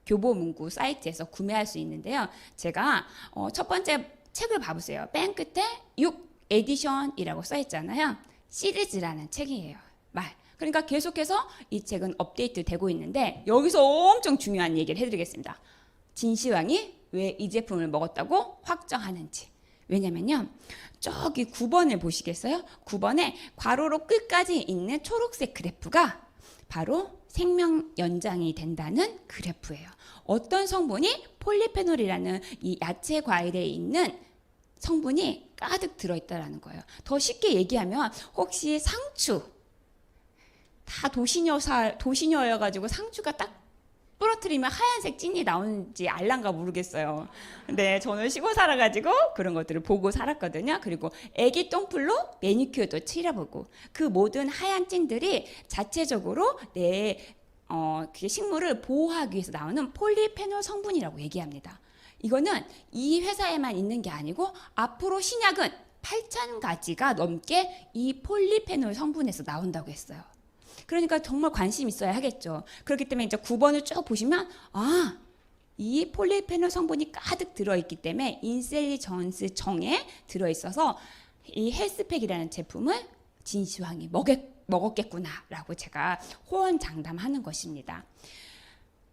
교보문고 사이트에서 구매할 수 있는데요. 제가 첫 번째 책을 봐보세요. 맨 끝에 6 에디션이라고 써있잖아요. 시리즈라는 책이에요. 그러니까 계속해서 이 책은 업데이트 되고 있는데 여기서 엄청 중요한 얘기를 해드리겠습니다. 진시황이 왜 이 제품을 먹었다고 확정하는지. 왜냐면요. 저기 9번을 보시겠어요? 9번에 괄호로 끝까지 있는 초록색 그래프가 바로 생명 연장이 된다는 그래프예요. 어떤 성분이 폴리페놀이라는 이 야채 과일에 있는 성분이 가득 들어있다라는 거예요. 더 쉽게 얘기하면 혹시 상추 다 도시녀여가지고 상추가 딱 부러뜨리면 하얀색 찐이 나오는지 알란가 모르겠어요. 근데 저는 시골 살아가지고 그런 것들을 보고 살았거든요. 그리고 애기 똥풀로 매니큐어도 칠해보고 그 모든 하얀 찐들이 자체적으로 그 식물을 보호하기 위해서 나오는 폴리페놀 성분이라고 얘기합니다. 이거는 이 회사에만 있는 게 아니고 앞으로 신약은 8,000가지가 넘게 이 폴리페놀 성분에서 나온다고 했어요. 그러니까 정말 관심 있어야 하겠죠. 그렇기 때문에 이제 9번을 쭉 보시면 이 폴리페놀 성분이 가득 들어있기 때문에 인셀리전스 정에 들어있어서 이 헬스팩이라는 제품을 진시황이 먹었겠구나라고 제가 호언장담하는 것입니다.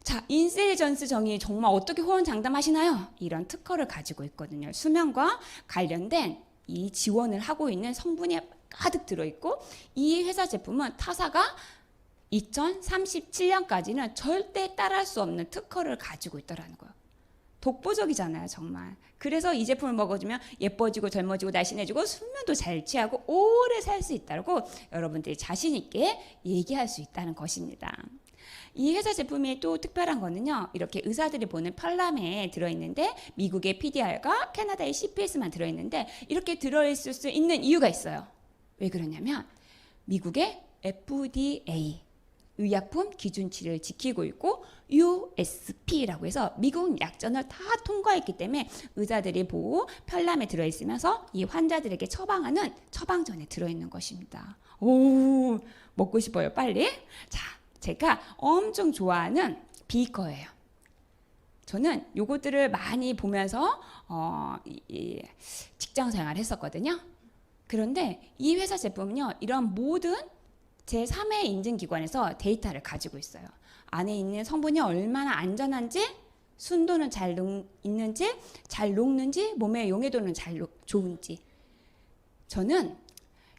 자, 인셀리전스 정이 정말 어떻게 호언장담하시나요? 이런 특허를 가지고 있거든요. 수면과 관련된 이 지원을 하고 있는 성분이 가득 들어있고 이 회사 제품은 타사가 2037년까지는 절대 따라할 수 없는 특허를 가지고 있다는 거예요. 독보적이잖아요, 정말. 그래서 이 제품을 먹어주면 예뻐지고 젊어지고 날씬해지고 수면도 잘 취하고 오래 살 수 있다고 여러분들이 자신 있게 얘기할 수 있다는 것입니다. 이 회사 제품이 또 특별한 거는요. 이렇게 의사들이 보는 편람에 들어있는데 미국의 PDR과 캐나다의 CPS만 들어있는데 이렇게 들어있을 수 있는 이유가 있어요. 왜 그러냐면 미국의 FDA 의약품 기준치를 지키고 있고 USP라고 해서 미국 약전을 다 통과했기 때문에 의사들이 보고 편람에 들어있으면서 이 환자들에게 처방하는 처방전에 들어있는 것입니다. 오, 먹고 싶어요, 빨리. 자, 제가 엄청 좋아하는 비거예요. 저는 요것들을 많이 보면서 직장 생활을 했었거든요. 그런데 이 회사 제품은요, 이런 모든 제3의 인증기관에서 데이터를 가지고 있어요. 안에 있는 성분이 얼마나 안전한지, 순도는 잘 있는지, 잘 녹는지, 몸의 용해도는 좋은지. 저는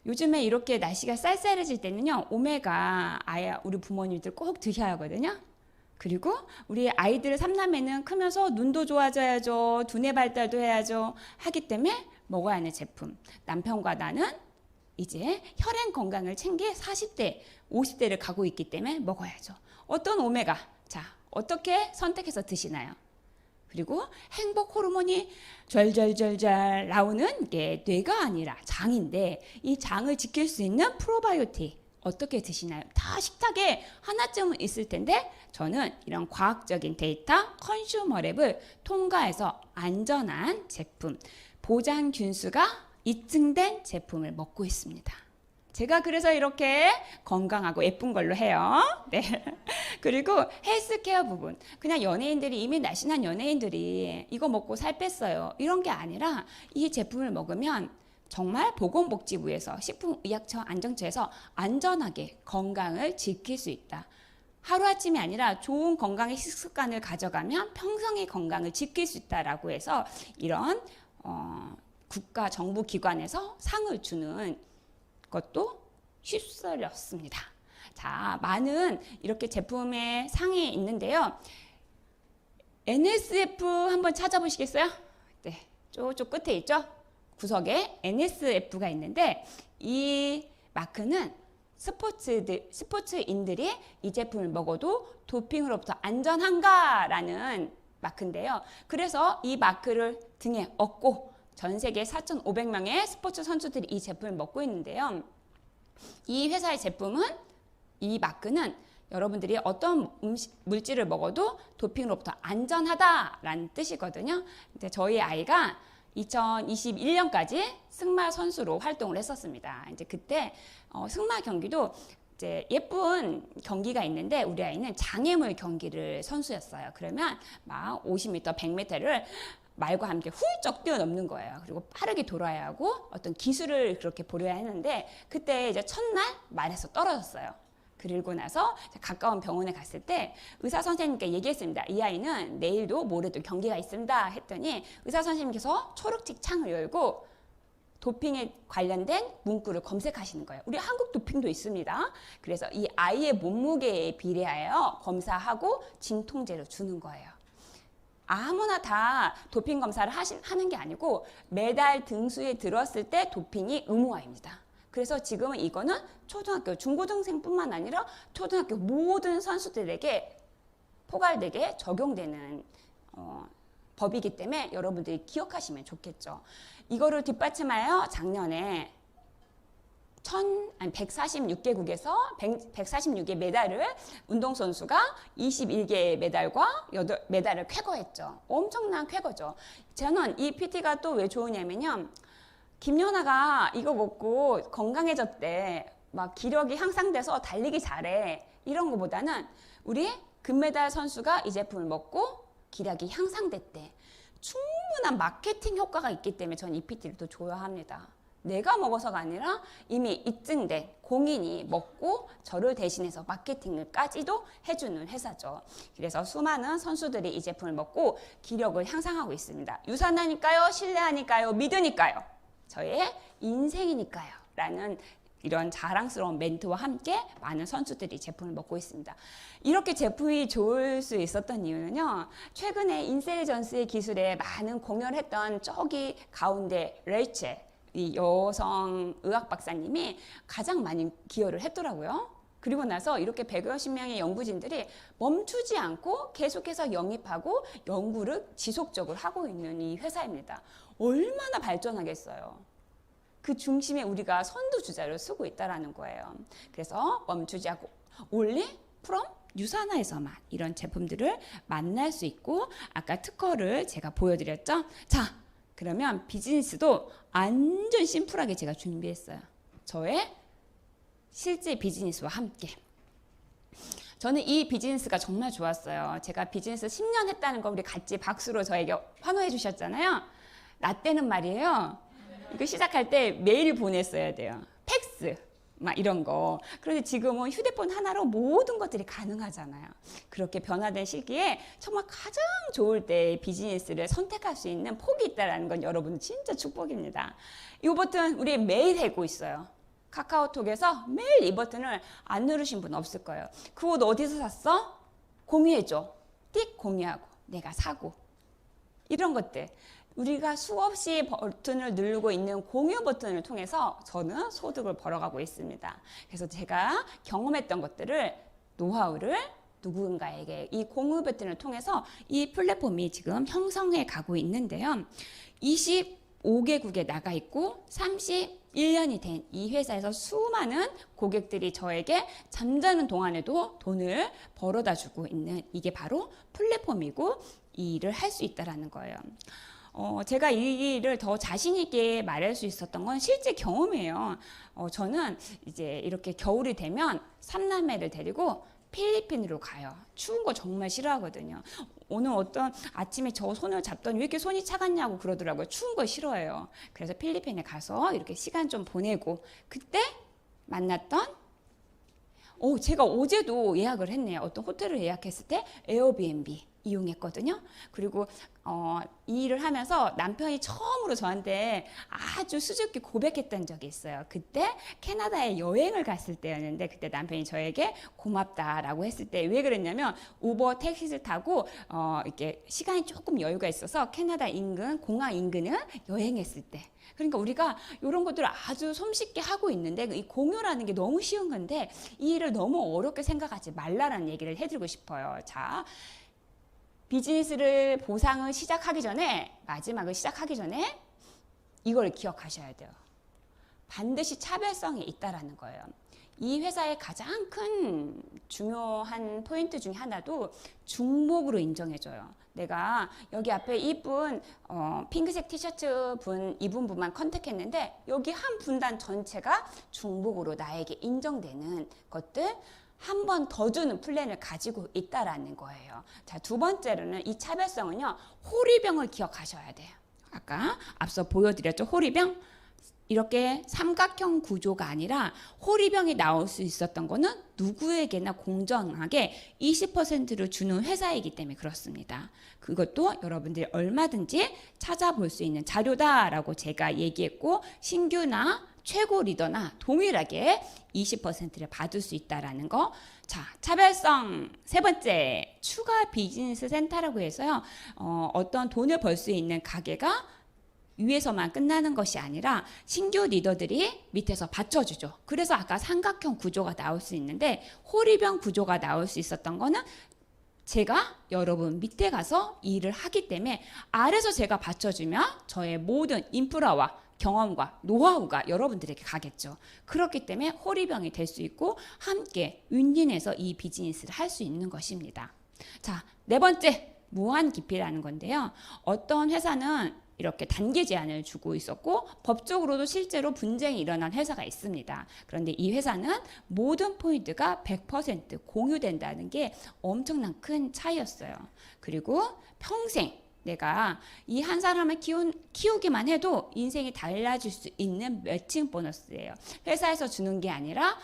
요즘에 이렇게 날씨가 쌀쌀해질 때는요, 오메가 우리 부모님들 꼭 드셔야 하거든요. 그리고 우리 아이들 삼남매는 크면서 눈도 좋아져야죠. 두뇌 발달도 해야죠. 하기 때문에 먹어야 하는 제품. 남편과 나는 이제 혈행 건강을 챙길 40대, 50대를 가고 있기 때문에 먹어야죠. 어떤 오메가? 자, 어떻게 선택해서 드시나요? 그리고 행복 호르몬이 절절절절 나오는 게 뇌가 아니라 장인데 이 장을 지킬 수 있는 프로바이오틱 어떻게 드시나요? 다 식탁에 하나쯤은 있을 텐데 저는 이런 과학적인 데이터 컨슈머랩을 통과해서 안전한 제품, 보장 균수가 입증된 제품을 먹고 있습니다. 제가 그래서 이렇게 건강하고 예쁜 걸로 해요. 네. 그리고 헬스케어 부분. 그냥 연예인들이 이미 날씬한 연예인들이 이거 먹고 살 뺐어요. 이런 게 아니라 이 제품을 먹으면 정말 보건복지부에서 식품의약처 안정처에서 안전하게 건강을 지킬 수 있다. 하루아침이 아니라 좋은 건강의 식습관을 가져가면 평생의 건강을 지킬 수 있다라고 해서 이런 국가 정부 기관에서 상을 주는 것도 휩쓸렸습니다. 자, 많은 이렇게 제품의 상이 있는데요. NSF 한번 찾아보시겠어요? 네, 저쪽 끝에 있죠? 구석에 NSF가 있는데 이 마크는 스포츠인들이 이 제품을 먹어도 도핑으로부터 안전한가라는 마크인데요. 그래서 이 마크를 등에 얻고 전 세계 4,500명의 스포츠 선수들이 이 제품을 먹고 있는데요. 이 회사의 제품은 이 마크는 여러분들이 어떤 물질을 먹어도 도핑으로부터 안전하다라는 뜻이거든요. 근데 저희 아이가 2021년까지 승마 선수로 활동을 했었습니다. 이제 그때 승마 경기도 이제 예쁜 경기가 있는데 우리 아이는 장애물 경기를 선수였어요. 그러면 막 50m, 100m를 말과 함께 훌쩍 뛰어넘는 거예요. 그리고 빠르게 돌아야 하고 어떤 기술을 그렇게 보려야 했는데 그때 이제 첫날 말에서 떨어졌어요. 그리고 나서 가까운 병원에 갔을 때 의사 선생님께 얘기했습니다. 이 아이는 내일도 모레도 경기가 있습니다. 했더니 의사 선생님께서 초록색 창을 열고 도핑에 관련된 문구를 검색하시는 거예요. 우리 한국 도핑도 있습니다. 그래서 이 아이의 몸무게에 비례하여 검사하고 진통제를 주는 거예요. 아무나 다 도핑 검사를 하는 게 아니고 매달 등수에 들었을 때 도핑이 의무화입니다. 그래서 지금은 이거는 초등학교, 중고등생뿐만 아니라 초등학교 모든 선수들에게 포괄되게 적용되는 법이기 때문에 여러분들이 기억하시면 좋겠죠. 이거를 뒷받침하여 작년에 146개국에서 146개 메달을 운동선수가 21개의 메달을 쾌거했죠. 엄청난 쾌거죠. 저는 이 PT가 또 왜 좋으냐면요. 김연아가 이거 먹고 건강해졌대. 막 기력이 향상돼서 달리기 잘해. 이런 거보다는 우리 금메달 선수가 이 제품을 먹고 기력이 향상됐대. 충분한 마케팅 효과가 있기 때문에 저는 이 PT를 또 좋아합니다. 내가 먹어서가 아니라 이미 입증된 공인이 먹고 저를 대신해서 마케팅을까지도 해주는 회사죠. 그래서 수많은 선수들이 이 제품을 먹고 기력을 향상하고 있습니다. 유산하니까요? 신뢰하니까요? 믿으니까요? 저의 인생이니까요. 라는 이런 자랑스러운 멘트와 함께 많은 선수들이 제품을 먹고 있습니다. 이렇게 제품이 좋을 수 있었던 이유는요. 최근에 인셀전스의 기술에 많은 공연을 했던 저기 가운데 레이첼 이 여성 의학 박사님이 가장 많이 기여를 했더라고요. 그리고 나서 이렇게 150 명의 연구진들이 멈추지 않고 계속해서 영입하고 연구를 지속적으로 하고 있는 이 회사입니다. 얼마나 발전하겠어요. 그 중심에 우리가 선두주자를 쓰고 있다는 거예요. 그래서 멈추지 않고 올리, 프롬, 유산화에서만 이런 제품들을 만날 수 있고 아까 특허를 제가 보여드렸죠. 자, 그러면 비즈니스도 완전 심플하게 제가 준비했어요. 저의 실제 비즈니스와 함께. 저는 이 비즈니스가 정말 좋았어요. 제가 비즈니스 10년 했다는 거 우리 같이 박수로 저에게 환호해 주셨잖아요. 나 때는 말이에요. 이거 시작할 때 메일 보냈어야 돼요. 팩스 막 이런 거. 그런데 지금은 휴대폰 하나로 모든 것들이 가능하잖아요. 그렇게 변화된 시기에 정말 가장 좋을 때 비즈니스를 선택할 수 있는 폭이 있다는 건 여러분 진짜 축복입니다. 이 버튼 우리 매일 하고 있어요. 카카오톡에서 매일 이 버튼을 안 누르신 분 없을 거예요. 그 옷 어디서 샀어? 공유해줘. 띡 공유하고 내가 사고 이런 것들 우리가 수없이 버튼을 누르고 있는 공유 버튼을 통해서 저는 소득을 벌어가고 있습니다. 그래서 제가 경험했던 것들을 노하우를 누군가에게 이 공유 버튼을 통해서 이 플랫폼이 지금 형성해 가고 있는데요. 25개국에 나가 있고 31년이 된 이 회사에서 수많은 고객들이 저에게 잠자는 동안에도 돈을 벌어다 주고 있는 이게 바로 플랫폼이고 이 일을 할 수 있다는 거예요. 제가 이 일을 더 자신 있게 말할 수 있었던 건 실제 경험이에요. 저는 이제 이렇게 겨울이 되면 3남매를 데리고 필리핀으로 가요. 추운 거 정말 싫어하거든요. 오늘 어떤 아침에 저 손을 잡더니 왜 이렇게 손이 차갑냐고 그러더라고요. 추운 거 싫어해요. 그래서 필리핀에 가서 이렇게 시간 좀 보내고 그때 만났던 제가 어제도 예약을 했네요. 어떤 호텔을 예약했을 때 에어비앤비 이용했거든요. 그리고 이 일을 하면서 남편이 처음으로 저한테 아주 수줍게 고백했던 적이 있어요. 그때 캐나다에 여행을 갔을 때였는데 그때 남편이 저에게 고맙다라고 했을 때 왜 그랬냐면 우버 택시를 타고 이렇게 시간이 조금 여유가 있어서 캐나다 인근 공항 인근을 여행했을 때 그러니까 우리가 이런 것들을 아주 손쉽게 하고 있는데 이 공유라는 게 너무 쉬운 건데 이 일을 너무 어렵게 생각하지 말라라는 얘기를 해드리고 싶어요. 자, 비즈니스를 보상을 시작하기 전에 마지막을 시작하기 전에 이걸 기억하셔야 돼요. 반드시 차별성이 있다라는 거예요. 이 회사의 가장 큰 중요한 포인트 중에 하나도 중복으로 인정해줘요. 내가 여기 앞에 이쁜 핑크색 티셔츠 입은 분만 컨택했는데 여기 한 분단 전체가 중복으로 나에게 인정되는 것들 한 번 더 주는 플랜을 가지고 있다라는 거예요. 자, 두 번째로는 이 차별성은요. 호리병을 기억하셔야 돼요. 아까 앞서 보여드렸죠. 호리병. 이렇게 삼각형 구조가 아니라 호리병이 나올 수 있었던 거는 누구에게나 공정하게 20%를 주는 회사이기 때문에 그렇습니다. 그것도 여러분들이 얼마든지 찾아볼 수 있는 자료다라고 제가 얘기했고 신규나 최고 리더나 동일하게 20%를 받을 수 있다라는 거. 자, 차별성 세 번째 추가 비즈니스 센터라고 해서요. 어떤 돈을 벌 수 있는 가게가 위에서만 끝나는 것이 아니라 신규 리더들이 밑에서 받쳐주죠. 그래서 아까 삼각형 구조가 나올 수 있는데 호리병 구조가 나올 수 있었던 거는 제가 여러분 밑에 가서 일을 하기 때문에 아래서 제가 받쳐주면 저의 모든 인프라와 경험과 노하우가 여러분들에게 가겠죠. 그렇기 때문에 호리병이 될 수 있고 함께 윈윈해서 이 비즈니스를 할 수 있는 것입니다. 자, 네 번째 무한 깊이라는 건데요. 어떤 회사는 이렇게 단기 제한을 주고 있었고 법적으로도 실제로 분쟁이 일어난 회사가 있습니다. 그런데 이 회사는 모든 포인트가 100% 공유된다는 게 엄청난 큰 차이였어요. 그리고 평생 내가 이 한 사람을 키우기만 해도 인생이 달라질 수 있는 매칭 보너스예요. 회사에서 주는 게 아니라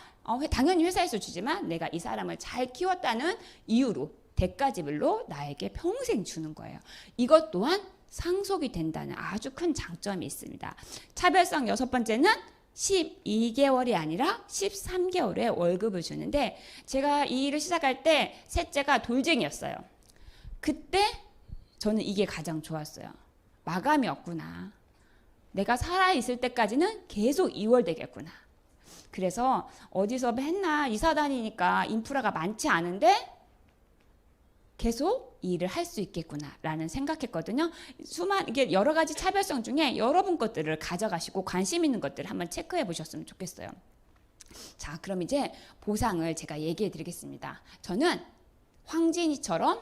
당연히 회사에서 주지만 내가 이 사람을 잘 키웠다는 이유로 대가지불로 나에게 평생 주는 거예요. 이것 또한 상속이 된다는 아주 큰 장점이 있습니다. 차별성 여섯 번째는 12개월이 아니라 13개월의 월급을 주는데 제가 이 일을 시작할 때 셋째가 돌쟁이였어요. 그때 저는 이게 가장 좋았어요. 마감이 없구나. 내가 살아있을 때까지는 계속 2월 되겠구나. 그래서 어디서 맨날 이사 다니니까 인프라가 많지 않은데 계속 이 일을 할 수 있겠구나라는 생각했거든요. 이게 여러 가지 차별성 중에 여러분 것들을 가져가시고 관심 있는 것들을 한번 체크해 보셨으면 좋겠어요. 자, 그럼 이제 보상을 제가 얘기해 드리겠습니다. 저는 황진이처럼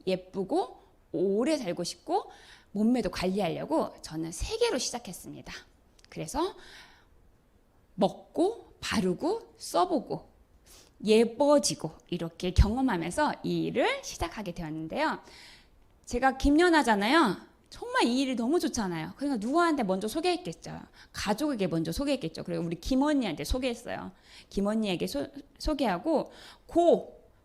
예쁘고 오래 살고 싶고 몸매도 관리하려고 저는 3개로 시작했습니다. 그래서 먹고 바르고 써보고 예뻐지고 이렇게 경험하면서 이 일을 시작하게 되었는데요. 제가 김연아잖아요. 정말 이 일이 너무 좋잖아요. 그러니까 누구한테 먼저 소개했겠죠. 가족에게 먼저 소개했겠죠. 그리고 우리 김언니한테 소개했어요. 김언니에게 소개하고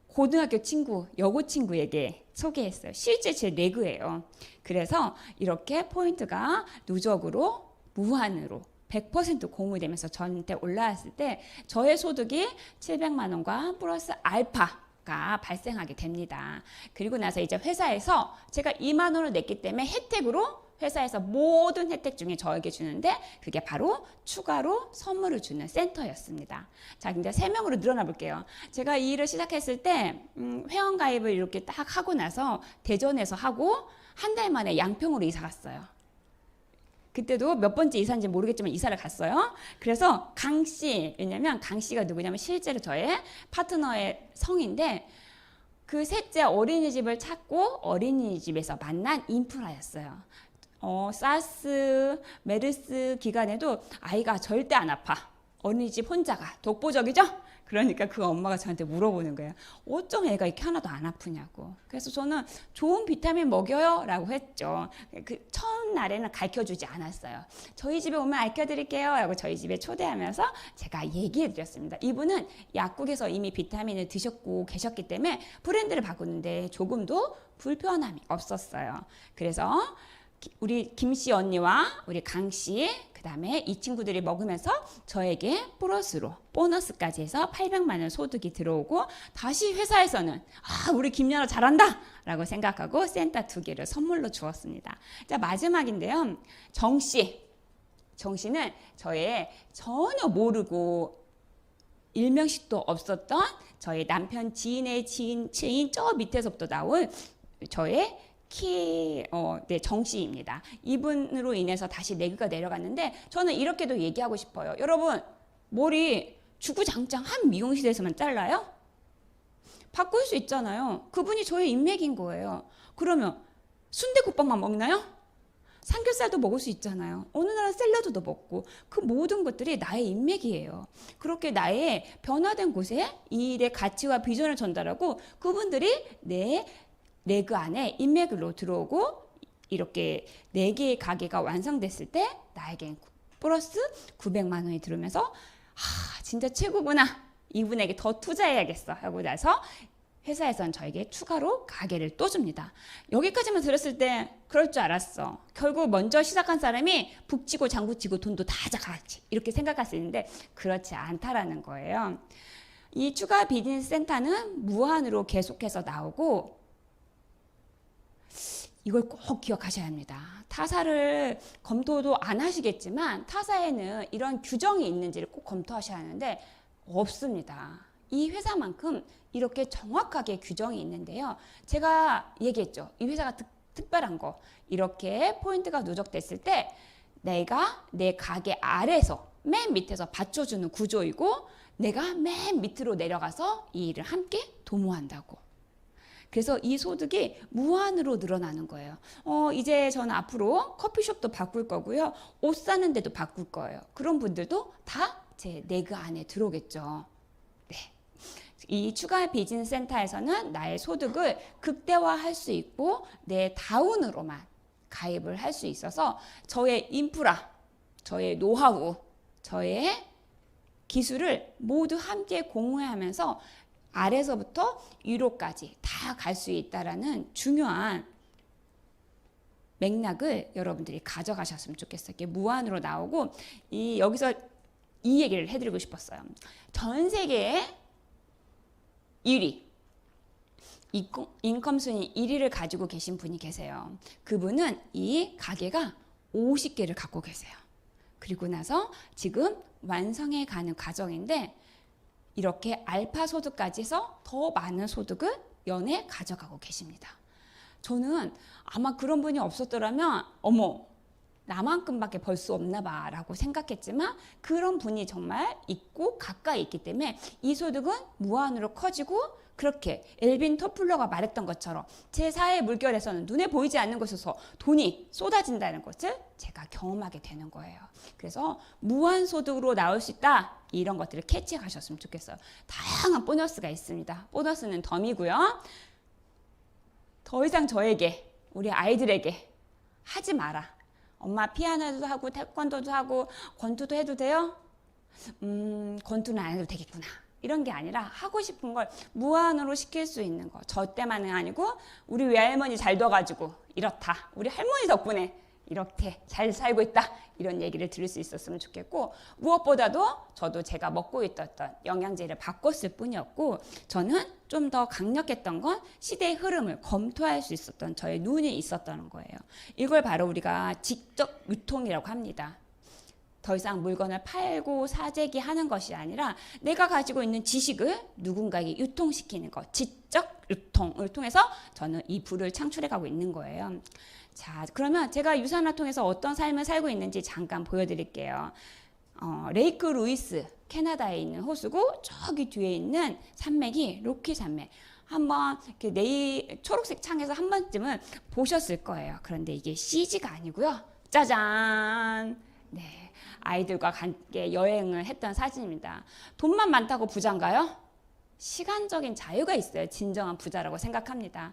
고등학교 친구, 여고 친구에게 소개했어요. 실제 제 레그예요. 그래서 이렇게 포인트가 누적으로 무한으로 100% 공유되면서 저한테 올라왔을 때 저의 소득이 700만 원과 플러스 알파가 가 발생하게 됩니다. 그리고 나서 이제 회사에서 제가 2만 원을 냈기 때문에 혜택으로 회사에서 모든 혜택 중에 저에게 주는데 그게 바로 추가로 선물을 주는 센터였습니다. 자, 이제 3명으로 늘어나 볼게요. 제가 이 일을 시작했을 때 회원 가입을 이렇게 딱 하고 나서 대전에서 하고 한 달 만에 양평으로 이사 갔어요. 그때도 몇 번째 이사인지 모르겠지만 이사를 갔어요. 그래서 강씨, 왜냐면 강씨가 누구냐면 실제로 저의 파트너의 성인데 그 셋째 어린이집을 찾고 어린이집에서 만난 인프라였어요. 사스, 메르스 기간에도 아이가 절대 안 아파. 어린이집 혼자가 독보적이죠? 그러니까 그 엄마가 저한테 물어보는 거예요. 어쩜 애가 이렇게 하나도 안 아프냐고. 그래서 저는 좋은 비타민 먹여요 라고 했죠. 그 첫날에는 가르쳐주지 않았어요. 저희 집에 오면 알려드릴게요 라고 저희 집에 초대하면서 제가 얘기해 드렸습니다. 이분은 약국에서 이미 비타민을 드셨고 계셨기 때문에 브랜드를 바꾸는데 조금도 불편함이 없었어요. 그래서 우리 김씨 언니와 우리 강씨 그 다음에 이 친구들이 먹으면서 저에게 플러스로 보너스까지 해서 800만 원 소득이 들어오고 다시 회사에서는 우리 김연아 잘한다 라고 생각하고 센터 2개를 선물로 주었습니다. 자, 마지막인데요. 정씨는 저의 전혀 모르고 일명식도 없었던 저의 남편 지인의 지인 저 밑에서부터 나온 저의 정씨입니다. 이분으로 인해서 다시 레그가 내려갔는데 저는 이렇게도 얘기하고 싶어요. 여러분, 머리 주구장창 미용실에서만 잘라요? 바꿀 수 있잖아요. 그분이 저의 인맥인 거예요. 그러면 순대국밥만 먹나요? 삼겹살도 먹을 수 있잖아요. 어느 나라 샐러드도 먹고 그 모든 것들이 나의 인맥이에요. 그렇게 나의 변화된 곳에 이 일의 가치와 비전을 전달하고 그분들이 내 레그 안에 인맥으로 들어오고 이렇게 4개의 가게가 완성됐을 때 나에겐 플러스 900만 원이 들어오면서 진짜 최고구나. 이분에게 더 투자해야겠어 하고 나서 회사에서는 저에게 추가로 가게를 또 줍니다. 여기까지만 들었을 때 그럴 줄 알았어. 결국 먼저 시작한 사람이 북치고 장구치고 돈도 다 가져갔지 이렇게 생각할 수 있는데 그렇지 않다라는 거예요. 이 추가 비즈니스 센터는 무한으로 계속해서 나오고 이걸 꼭 기억하셔야 합니다. 타사를 검토도 안 하시겠지만 타사에는 이런 규정이 있는지를 꼭 검토하셔야 하는데 없습니다. 이 회사만큼 이렇게 정확하게 규정이 있는데요. 제가 얘기했죠. 이 회사가 특별한 거. 이렇게 포인트가 누적됐을 때 내가 내 가게 아래에서 맨 밑에서 받쳐주는 구조이고 내가 맨 밑으로 내려가서 이 일을 함께 도모한다고. 그래서 이 소득이 무한으로 늘어나는 거예요. 이제 저는 앞으로 커피숍도 바꿀 거고요. 옷 사는 데도 바꿀 거예요. 그런 분들도 다 제 레그 안에 들어오겠죠. 네. 이 추가 비즈니스 센터에서는 나의 소득을 극대화할 수 있고 내 다운으로만 가입을 할 수 있어서 저의 인프라, 저의 노하우, 저의 기술을 모두 함께 공유하면서 아래서부터 위로까지 다 갈 수 있다라는 중요한 맥락을 여러분들이 가져가셨으면 좋겠어요. 이게 무한으로 나오고 여기서 이 얘기를 해드리고 싶었어요. 전 세계에 1위 인컴 순위 1위를 가지고 계신 분이 계세요. 그분은 이 가게가 50개를 갖고 계세요. 그리고 나서 지금 완성해 가는 과정인데 이렇게 알파 소득까지 해서 더 많은 소득을 연에 가져가고 계십니다. 저는 아마 그런 분이 없었더라면 나만큼밖에 벌 수 없나 봐 라고 생각했지만 그런 분이 정말 있고 가까이 있기 때문에 이 소득은 무한으로 커지고 그렇게 엘빈 터플러가 말했던 것처럼 제 사회의 물결에서는 눈에 보이지 않는 곳에서 돈이 쏟아진다는 것을 제가 경험하게 되는 거예요. 그래서 무한 소득으로 나올 수 있다. 이런 것들을 캐치해 가셨으면 좋겠어요. 다양한 보너스가 있습니다. 보너스는 덤이고요. 더 이상 저에게 우리 아이들에게 하지 마라. 엄마 피아노도 하고 태권도도 하고 권투도 해도 돼요? 권투는 안 해도 되겠구나. 이런 게 아니라 하고 싶은 걸 무한으로 시킬 수 있는 거. 저 때만은 아니고 우리 외할머니 잘 둬가지고 이렇다. 우리 할머니 덕분에 이렇게 잘 살고 있다 이런 얘기를 들을 수 있었으면 좋겠고, 무엇보다도 저도 제가 먹고 있던 영양제를 바꿨을 뿐이었고, 저는 좀 더 강력했던 건 시대의 흐름을 검토할 수 있었던 저의 눈이 있었던 거예요. 이걸 바로 우리가 직접 유통이라고 합니다. 더 이상 물건을 팔고 사재기 하는 것이 아니라 내가 가지고 있는 지식을 누군가에게 유통시키는 것, 지적 유통을 통해서 저는 이 부를 창출해 가고 있는 거예요. 자, 그러면 제가 유산을 통해서 어떤 삶을 살고 있는지 잠깐 보여드릴게요. 레이크 루이스, 캐나다에 있는 호수고, 저기 뒤에 있는 산맥이 로키 산맥. 한번 이렇게 초록색 창에서 한 번쯤은 보셨을 거예요. 그런데 이게 CG가 아니고요. 짜잔! 네, 아이들과 함께 여행을 했던 사진입니다. 돈만 많다고 부자인가요? 시간적인 자유가 있어요. 진정한 부자라고 생각합니다.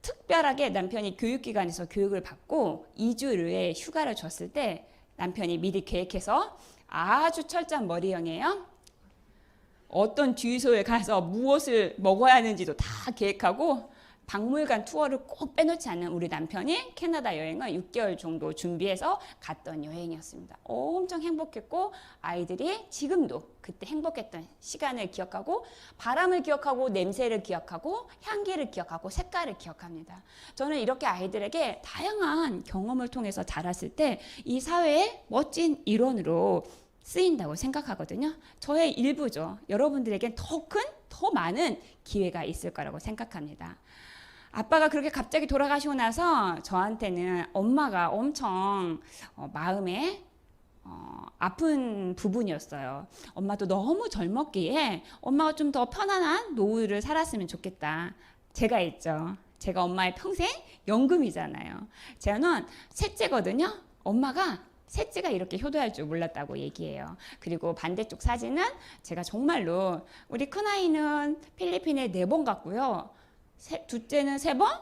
특별하게 남편이 교육기관에서 교육을 받고 2주의 휴가를 줬을 때 남편이 미리 계획해서, 아주 철저한 머리형이에요. 어떤 주유소에 가서 무엇을 먹어야 하는지도 다 계획하고, 박물관 투어를 꼭 빼놓지 않는 우리 남편이 캐나다 여행을 6개월 정도 준비해서 갔던 여행이었습니다. 엄청 행복했고, 아이들이 지금도 그때 행복했던 시간을 기억하고, 바람을 기억하고, 냄새를 기억하고, 향기를 기억하고, 색깔을 기억합니다. 저는 이렇게 아이들에게 다양한 경험을 통해서 자랐을 때 이 사회의 멋진 일원으로 쓰인다고 생각하거든요. 저의 일부죠. 여러분들에겐 더 큰, 더 많은 기회가 있을 거라고 생각합니다. 아빠가 그렇게 갑자기 돌아가시고 나서 저한테는 엄마가 엄청 마음에 아픈 부분이었어요. 엄마도 너무 젊었기에 엄마가 좀 더 편안한 노후를 살았으면 좋겠다. 제가 있죠. 제가 엄마의 평생 연금이잖아요. 저는 셋째거든요. 엄마가 셋째가 이렇게 효도할 줄 몰랐다고 얘기해요. 그리고 반대쪽 사진은 제가 정말로, 우리 큰아이는 필리핀에 4번 갔고요. 둘째는 3번,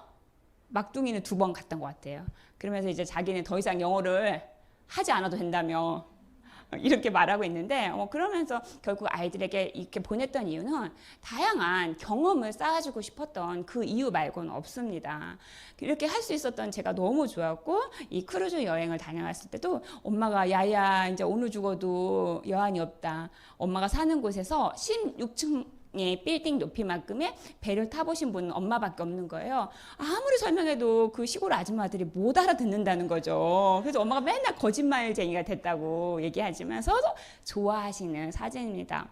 막둥이는 2번 갔던 것 같아요. 그러면서 이제 자기는 더 이상 영어를 하지 않아도 된다며 이렇게 말하고 있는데, 그러면서 결국 아이들에게 이렇게 보냈던 이유는 다양한 경험을 쌓아주고 싶었던 그 이유 말고는 없습니다. 이렇게 할 수 있었던 제가 너무 좋았고, 이 크루즈 여행을 다녀왔을 때도 엄마가, 야야 이제 오늘 죽어도 여한이 없다. 엄마가 사는 곳에서 16층 빌딩 높이만큼의 배를 타보신 분은 엄마밖에 없는 거예요. 아무리 설명해도 그 시골 아줌마들이 못 알아듣는다는 거죠. 그래서 엄마가 맨날 거짓말쟁이가 됐다고 얘기하지만서도 좋아하시는 사진입니다.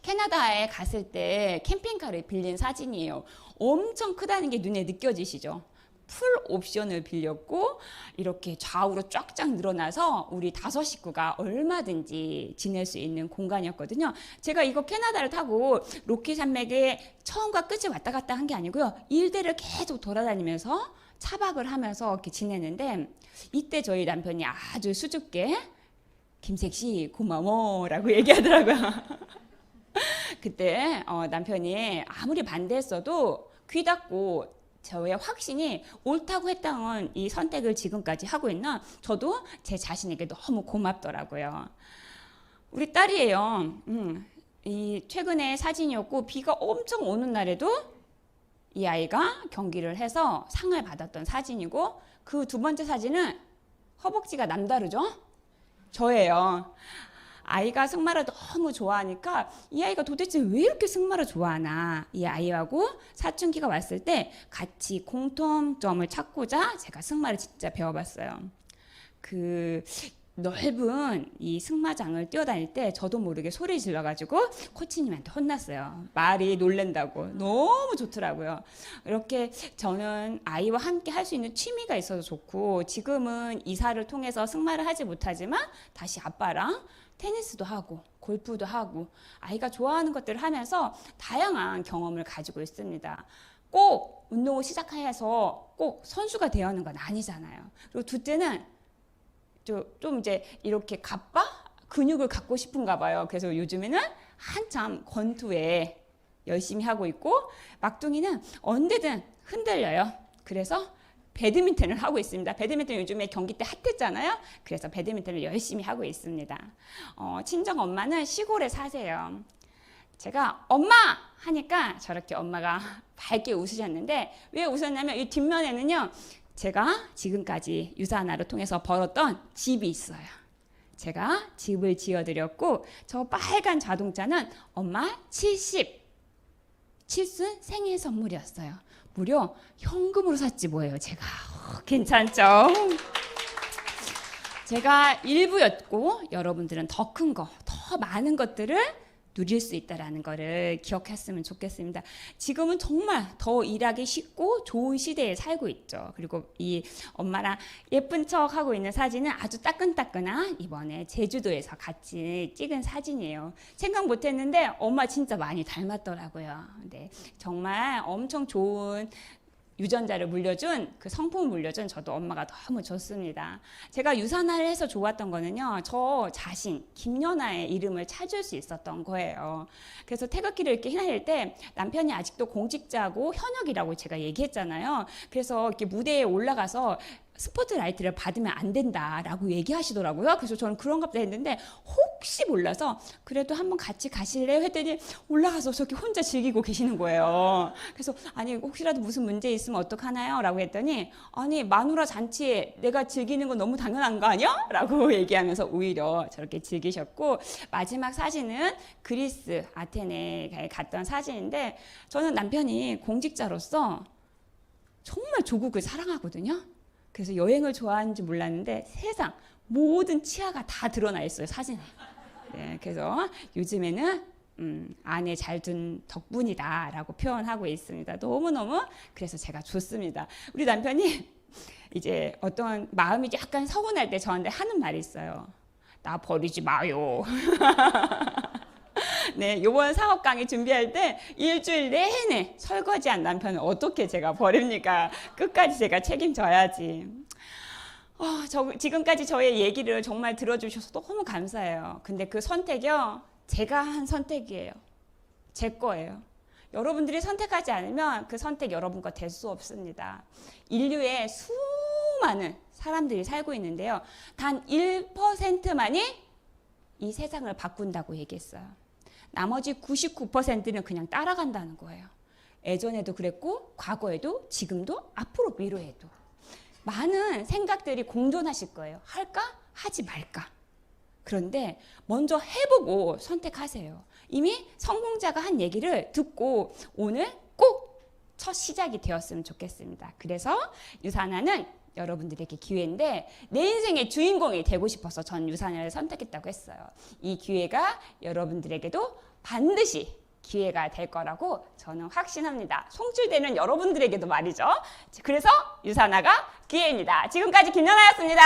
캐나다에 갔을 때 캠핑카를 빌린 사진이에요. 엄청 크다는 게 눈에 느껴지시죠? 풀 옵션을 빌렸고, 이렇게 좌우로 쫙쫙 늘어나서 우리 5 식구가 얼마든지 지낼 수 있는 공간이었거든요. 제가 이거 캐나다를 타고 로키 산맥에 처음과 끝이 왔다 갔다 한 게 아니고요. 일대를 계속 돌아다니면서 차박을 하면서 이렇게 지내는데, 이때 저희 남편이 아주 수줍게 김색씨 고마워 라고 얘기하더라고요. 그때 남편이 아무리 반대했어도 귀 닫고 저의 확신이 옳다고 했던 이 선택을 지금까지 하고 있는 저도 제 자신에게 너무 고맙더라고요. 우리 딸이에요. 이 최근에 사진이었고, 비가 엄청 오는 날에도 이 아이가 경기를 해서 상을 받았던 사진이고, 그 2번째 사진은 허벅지가 남다르죠? 저예요. 아이가 승마를 너무 좋아하니까 이 아이가 도대체 왜 이렇게 승마를 좋아하나, 이 아이하고 사춘기가 왔을 때 같이 공통점을 찾고자 제가 승마를 진짜 배워봤어요. 그 넓은 이 승마장을 뛰어다닐 때 저도 모르게 소리 질러가지고 코치님한테 혼났어요. 말이 놀랜다고. 너무 좋더라고요. 이렇게 저는 아이와 함께 할 수 있는 취미가 있어서 좋고, 지금은 이사를 통해서 승마를 하지 못하지만 다시 아빠랑 테니스도 하고 골프도 하고 아이가 좋아하는 것들을 하면서 다양한 경험을 가지고 있습니다. 꼭 운동을 시작해서 꼭 선수가 되어야 하는 건 아니잖아요. 그리고 둘째는 좀 이제 이렇게 근육을 갖고 싶은가 봐요. 그래서 요즘에는 한참 권투에 열심히 하고 있고, 막둥이는 언제든 흔들려요. 그래서 배드민턴을 하고 있습니다. 배드민턴 요즘에 경기 때 핫했잖아요. 그래서 배드민턴을 열심히 하고 있습니다. 친정 엄마는 시골에 사세요. 제가 엄마 하니까 저렇게 엄마가 밝게 웃으셨는데, 왜 웃었냐면 이 뒷면에는요, 제가 지금까지 유산화를 통해서 벌었던 집이 있어요. 제가 집을 지어드렸고 저 빨간 자동차는 엄마 77순 생일 선물이었어요. 무려 현금으로 샀지 뭐예요 제가. 괜찮죠? 제가 일부였고 여러분들은 더 큰 거, 더 많은 것들을 누릴 수 있다는 거를 기억했으면 좋겠습니다. 지금은 정말 더 일하기 쉽고 좋은 시대에 살고 있죠. 그리고 이 엄마랑 예쁜 척 하고 있는 사진은 아주 따끈따끈한 이번에 제주도에서 같이 찍은 사진이에요. 생각 못했는데 엄마 진짜 많이 닮았더라고요. 네, 정말 엄청 좋은 유전자를 물려준 그 성품을 물려준 저도 엄마가 너무 좋습니다. 제가 유산화를 해서 좋았던 거는요, 저 자신 김연아의 이름을 찾을 수 있었던 거예요. 그래서 태극기를 이렇게 휘날릴 때 남편이 아직도 공직자고 현역이라고 제가 얘기했잖아요. 그래서 이렇게 무대에 올라가서 스포트라이트를 받으면 안 된다라고 얘기하시더라고요. 그래서 저는 그런가 보다 했는데 혹시 몰라서 그래도 한번 같이 가실래요? 했더니 올라가서 저렇게 혼자 즐기고 계시는 거예요. 그래서 아니 혹시라도 무슨 문제 있으면 어떡하나요? 라고 했더니 아니 마누라 잔치에 내가 즐기는 건 너무 당연한 거 아니야? 라고 얘기하면서 오히려 저렇게 즐기셨고, 마지막 사진은 그리스 아테네에 갔던 사진인데 저는 남편이 공직자로서 정말 조국을 사랑하거든요. 그래서 여행을 좋아하는지 몰랐는데 세상 모든 치아가 다 드러나 있어요 사진에. 네, 그래서 요즘에는 아내 잘 둔 덕분이다 라고 표현하고 있습니다. 너무너무 그래서 제가 좋습니다. 우리 남편이 이제 어떤 마음이 약간 서운할 때 저한테 하는 말이 있어요. 나 버리지 마요. 네, 요번 사업 강의 준비할 때 일주일 내내 설거지한 남편을 어떻게 제가 버립니까? 끝까지 제가 책임져야지. 지금까지 저의 얘기를 정말 들어주셔서 너무 감사해요. 근데 그 선택이요, 제가 한 선택이에요. 제 거예요. 여러분들이 선택하지 않으면 그 선택 여러분 거 될 수 없습니다. 인류에 수많은 사람들이 살고 있는데요. 단 1%만이 이 세상을 바꾼다고 얘기했어요. 나머지 99%는 그냥 따라간다는 거예요. 예전에도 그랬고 과거에도 지금도 앞으로 미래에도 많은 생각들이 공존하실 거예요. 할까? 하지 말까? 그런데 먼저 해보고 선택하세요. 이미 성공자가 한 얘기를 듣고 오늘 꼭 첫 시작이 되었으면 좋겠습니다. 그래서 유산화는 여러분들에게 기회인데 내 인생의 주인공이 되고 싶어서 전 유산화를 선택했다고 했어요. 이 기회가 여러분들에게도 반드시 기회가 될 거라고 저는 확신합니다. 송출되는 여러분들에게도 말이죠. 그래서 유산화가 기회입니다. 지금까지 김연아였습니다.